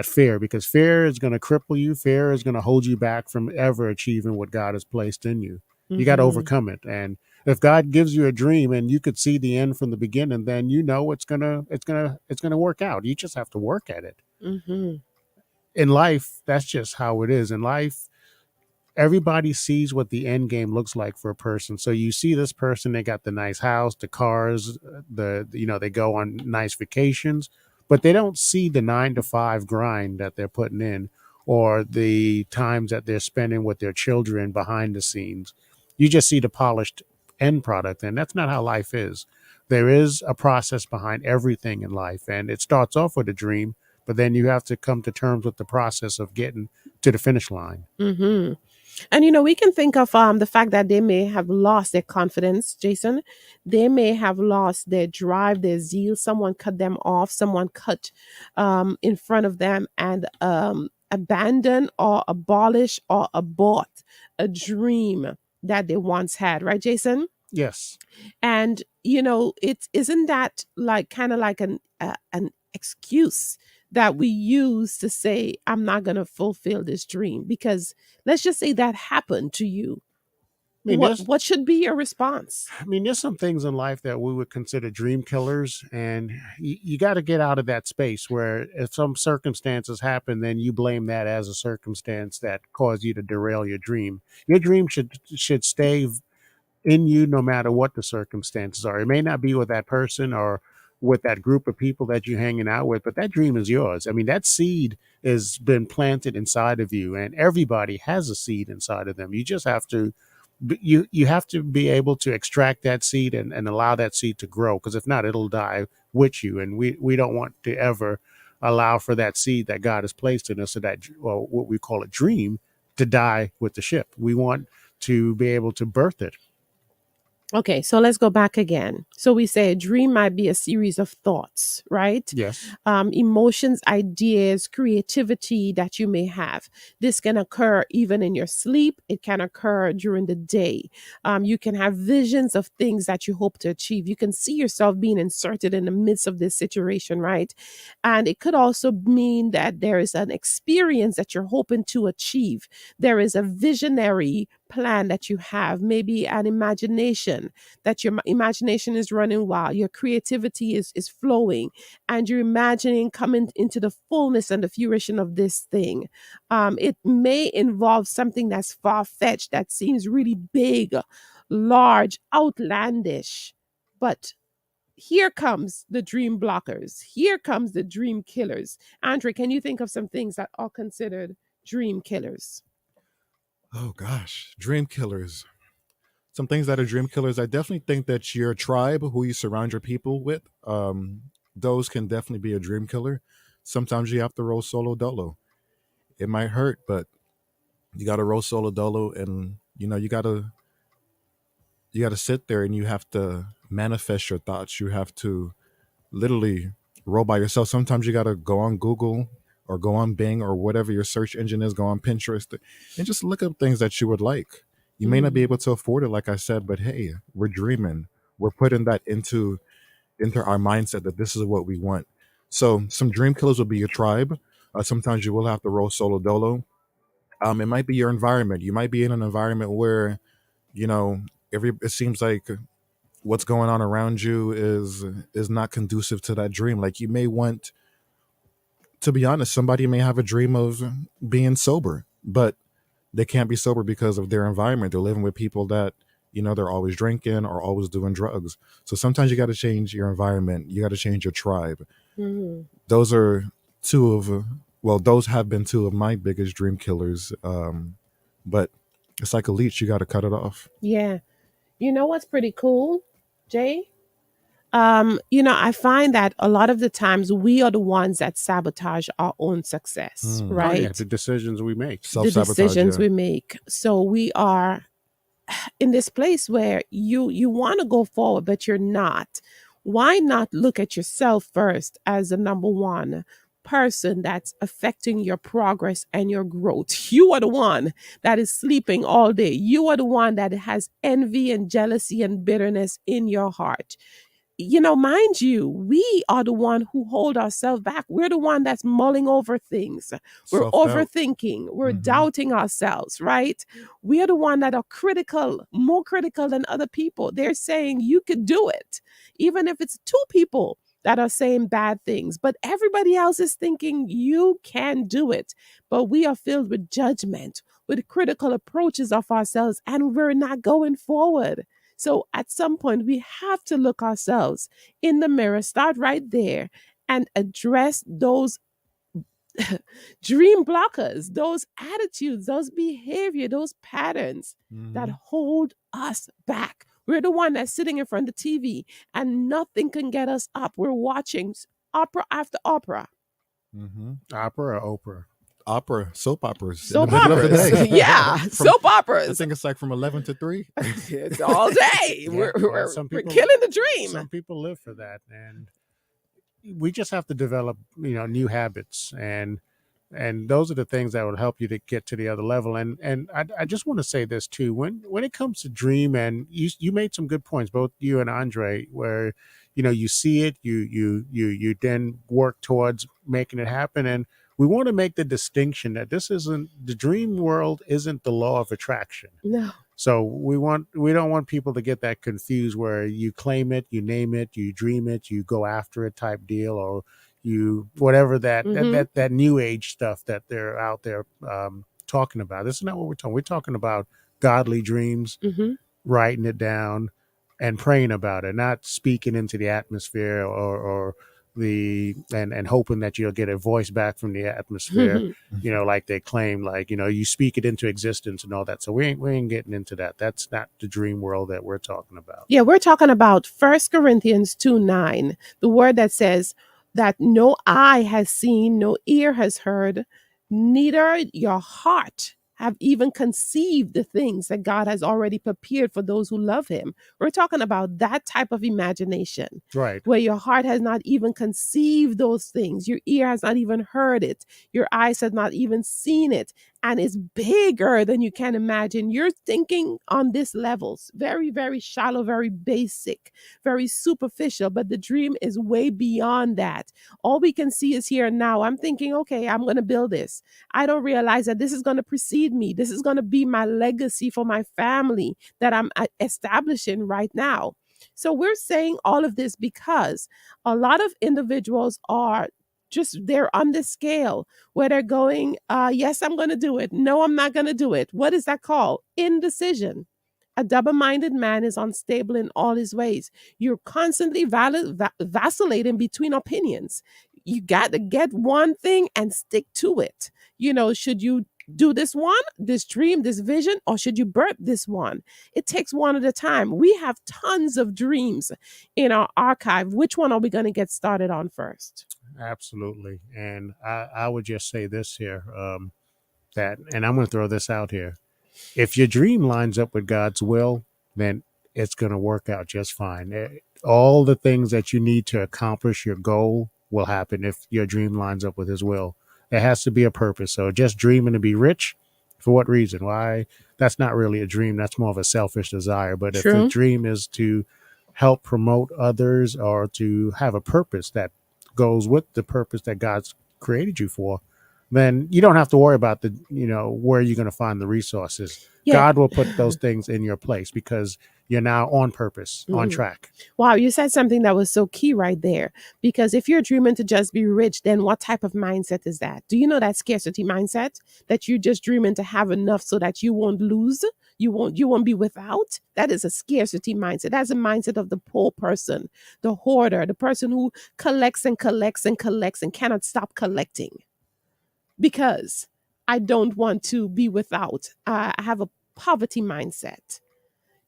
fear, because fear is going to cripple you. Fear is going to hold you back from ever achieving what God has placed in you. You got to overcome it. And if God gives you a dream and you could see the end from the beginning, then it's gonna work out. You just have to work at it. In life, that's just how it is. In life, everybody sees what the end game looks like for a person. So you see this person, they got the nice house, the cars, they go on nice vacations, but they don't see the 9 to 5 grind that they're putting in, or the times that they're spending with their children behind the scenes. You just see the polished end product, and that's not how life is. There is a process behind everything in life, and it starts off with a dream, but then you have to come to terms with the process of getting to the finish line.
And we can think of the fact that they may have lost their confidence, Jason. They may have lost their drive, their zeal. Someone cut them off. Someone cut in front of them and abandon or abolish or abort a dream that they once had, right, Jason?
Yes.
And it isn't that kind of like an excuse that we use to say, I'm not going to fulfill this dream, because let's just say that happened to you. What should be your response?
I mean, there's some things in life that we would consider dream killers, and you got to get out of that space where if some circumstances happen, then you blame that as a circumstance that caused you to derail your dream. Your dream should stay in you no matter what the circumstances are. It may not be with that person or with that group of people that you're hanging out with, but that dream is yours. I mean, that seed has been planted inside of you, and everybody has a seed inside of them. You just have to you have to be able to extract that seed and allow that seed to grow, because if not, it'll die with you. And we don't want to ever allow for that seed that God has placed in us, so that, well, what we call a dream, to die with the ship. We want to be able to birth it.
Okay, so let's go back again. So we say a dream might be a series of thoughts, right?
Yes.
Emotions, ideas, creativity that you may have. This can occur even in your sleep. It can occur during the day. You can have visions of things that you hope to achieve. You can see yourself being inserted in the midst of this situation, right? And it could also mean that there is an experience that you're hoping to achieve. There is a visionary plan that you have, maybe an imagination, that your imagination is running wild, your creativity is flowing, and you're imagining coming into the fullness and the fruition of this thing. It may involve something that's far-fetched, that seems really big, large, outlandish, but here comes the dream blockers. Here comes the dream killers. Andre, can you think of some things that are considered dream killers?
Oh gosh, dream killers. Some things that are dream killers. I definitely think that your tribe, who you surround your people with, those can definitely be a dream killer. Sometimes you have to roll solo dolo. It might hurt, but you got to roll solo dolo, and you got to sit there and you have to manifest your thoughts. You have to literally roll by yourself. Sometimes you got to go on Google or go on Bing or whatever your search engine is, go on Pinterest, and just look up things that you would like. You may not be able to afford it, like I said, but hey, we're dreaming. We're putting that into our mindset that this is what we want. So some dream killers will be your tribe. Sometimes you will have to roll solo dolo. It might be your environment. You might be in an environment where, it seems like what's going on around you is not conducive to that dream. Like, you may want, to be honest, somebody may have a dream of being sober, but they can't be sober because of their environment. They're living with people that, they're always drinking or always doing drugs. So sometimes you got to change your environment. You got to change your tribe.
Mhm.
Those are two of those have been two of my biggest dream killers. But it's like a leech; you got to cut it off.
Yeah. You know what's pretty cool, Jay? I find that a lot of the times we are the ones that sabotage our own success,
Mm.
Oh yeah,
right?
the decisions we make.
The
Self-sabotage,
decisions
yeah.
we make. So we are in this place where you want to go forward, but you're not. Why not look at yourself first as the number one person that's affecting your progress and your growth? You are the one that is sleeping all day. You are the one that has envy and jealousy and bitterness in your heart. Mind you, we are the one who hold ourselves back. We're the one that's mulling over things. We're
Self-doubt.
overthinking. We're
Mhm.
doubting ourselves, right? We are the one that are critical, more critical than other people. They're saying you could do it, even if it's two people that are saying bad things, but everybody else is thinking you can do it. But we are filled with judgment, with critical approaches of ourselves, and we're not going forward. So at some point, we have to look ourselves in the mirror, start right there, and address those dream blockers, those attitudes, those behavior, those patterns that hold us back. We're the one that's sitting in front of the TV and nothing can get us up. We're watching opera after opera.
Opera or Oprah?
Opera, soap operas
Soap
in the middle of the
operas.
day.
Yeah, soap operas.
I think it's like from 11 to 3.
It's all day.
Yeah,
We're
some
we're
people-
killing the dream.
Some people live for that, and we just have to develop, new habits, and those are the things that would help you to get to the other level. And I just want to say this too, when it comes to dream, and you made some good points, both you and Andre, where you see it, you then work towards making it happen. And we want to make the distinction that this isn't the dream world, isn't the law of attraction.
No.
So we don't want people to get that confused, where you claim it, you name it, you dream it, you go after it type deal, or you whatever that new age stuff that they're out there talking about. This is not what we're talking. We're talking about godly dreams, writing it down, and praying about it, not speaking into the atmosphere or and hoping that you'll get a voice back from the atmosphere, like they claim, like, you speak it into existence and all that. So we ain't getting into that. That's not the dream world that we're talking about.
Yeah, we're talking about 1 Corinthians 2:9, the word that says that no eye has seen, no ear has heard, neither your heart have even conceived the things that God has already prepared for those who love him. We're talking about that type of imagination.
Right.
Where your heart has not even conceived those things. Your ear has not even heard it. Your eyes have not even seen it. And it's bigger than you can imagine. You're thinking on this levels, very, very shallow, very basic, very superficial, but the dream is way beyond that. All we can see is here and now. I'm thinking, okay, I'm going to build this. I don't realize that this is going to precede me. This is going to be my legacy for my family that I'm establishing right now. So we're saying all of this because a lot of individuals are they're on this scale where they're going, yes, I'm going to do it. No, I'm not going to do it. What is that called? Indecision. A double-minded man is unstable in all his ways. You're constantly vacillating between opinions. You got to get one thing and stick to it. Should you do this one, this dream, this vision, or should you birth this one? It takes one at a time. We have tons of dreams in our archive. Which one are we going to get started on first?
Absolutely. And I would just say this here, that, and I'm going to throw this out here. If your dream lines up with God's will, then it's going to work out just fine. All the things that you need to accomplish your goal will happen if your dream lines up with his will. There has to be a purpose. So just dreaming to be rich, for what reason? Why? That's not really a dream. That's more of a selfish desire. But if the dream is to help promote others or to have a purpose that goes with the purpose that God's created you for, then you don't have to worry about where you're going to find the resources. God will put those things in your place because you're now on purpose, on track.
Wow, you said something that was so key right there. Because if you're dreaming to just be rich, then what type of mindset is that? Do you know that scarcity mindset? That you're just dreaming to have enough so that you won't lose? You won't be without? That is a scarcity mindset. That's a mindset of the poor person, the hoarder, the person who collects and collects and collects and cannot stop collecting. Because I don't want to be without. I have a poverty mindset.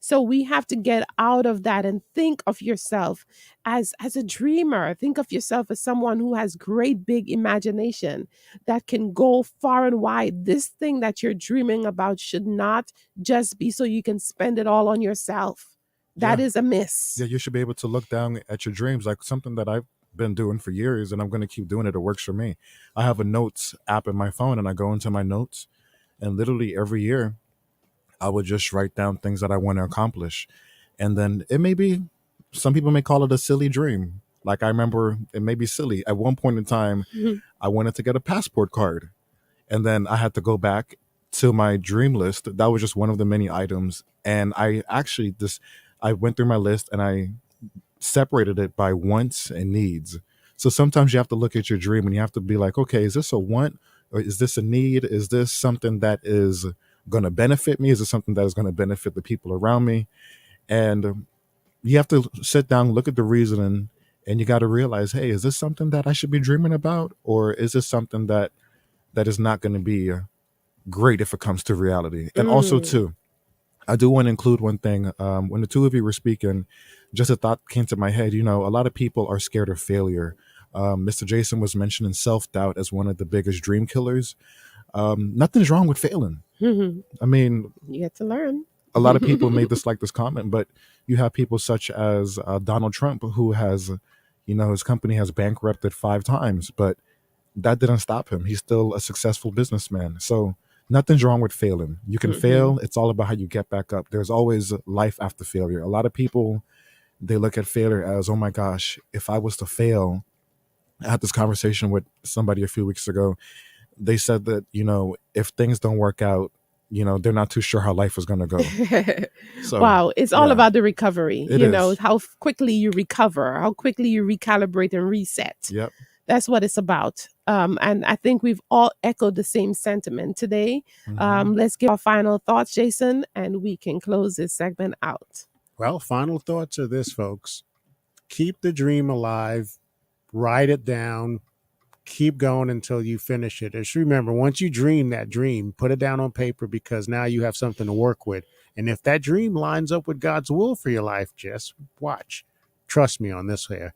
So we have to get out of that and think of yourself as a dreamer. Think of yourself as someone who has great big imagination that can go far and wide. This thing that you're dreaming about should not just be so you can spend it all on yourself. That is a miss.
Yeah, you should be able to look down at your dreams, like something that I've been doing for years, and I'm going to keep doing it. It works for me. I have a notes app in my phone, and I go into my notes, and literally every year, I would just write down things that I want to accomplish. And then it may be, some people may call it a silly dream. Like I remember it may be silly. At one point in time, I wanted to get a passport card. And then I had to go back to my dream list. That was just one of the many items. And I actually I went through my list and I separated it by wants and needs. So sometimes you have to look at your dream and you have to be like, okay, is this a want or is this a need? Is this something that is going to benefit me? Is it something that is going to benefit the people around me? And you have to sit down, look at the reasoning, and you got to realize, hey, is this something that I should be dreaming about? Or is this something that is not going to be great if it comes to reality? And also too, I do want to include one thing. When the two of you were speaking, just a thought came to my head. You know, a lot of people are scared of failure. Mr. Jason was mentioning self-doubt as one of the biggest dream killers. Nothing's wrong with failing. I mean,
you get to learn.
A lot of people may dislike this comment, but you have people such as Donald Trump, who has, you know, his company has bankrupted 5 times, but that didn't stop him. He's still a successful businessman. So nothing's wrong with failing. You can fail. It's all about how you get back up. There's always life after failure. A lot of people, they look at failure as, oh my gosh, if I was to fail. I had this conversation with somebody a few weeks ago. They said that, you know, if things don't work out, you know, they're not too sure how life is going to go. So,
wow. It's all about the recovery.
It
you
is.
know, how quickly you recover, how quickly you recalibrate and reset.
Yep.
That's what it's about. And I think we've all echoed the same sentiment today. Let's give our final thoughts, Jason, and we can close this segment out.
Well, final thoughts are this, folks. Keep the dream alive. Write it down. Keep going until you finish it. Just remember, once you dream that dream, put it down on paper because now you have something to work with. And if that dream lines up with God's will for your life, just watch. Trust me on this here.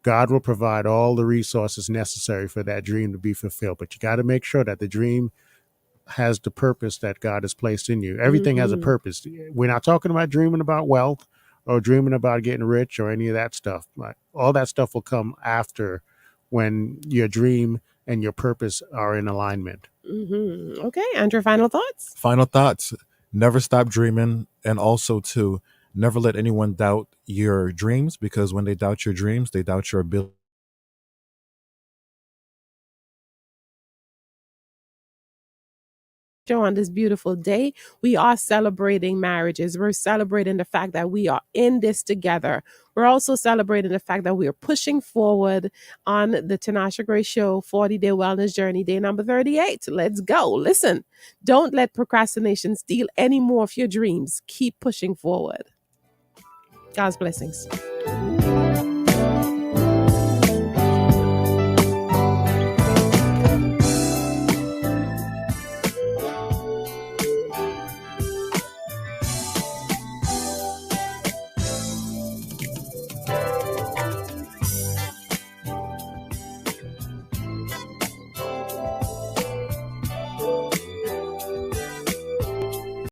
God will provide all the resources necessary for that dream to be fulfilled. But you got to make sure that the dream has the purpose that God has placed in you. Everything has a purpose. We're not talking about dreaming about wealth or dreaming about getting rich or any of that stuff. All that stuff will come after when your dream and your purpose are in alignment.
Okay, Andrew, final thoughts?
Final thoughts. Never stop dreaming. And also to never let anyone doubt your dreams, because when they doubt your dreams, they doubt your ability.
On this beautiful day, we are celebrating marriages. We're celebrating the fact that we are in this together. We're also celebrating the fact that we are pushing forward on the Tinasha Gray Show 40-day wellness journey, day number 38. Let's go. Listen, don't let procrastination steal any more of your dreams. Keep pushing forward. God's blessings.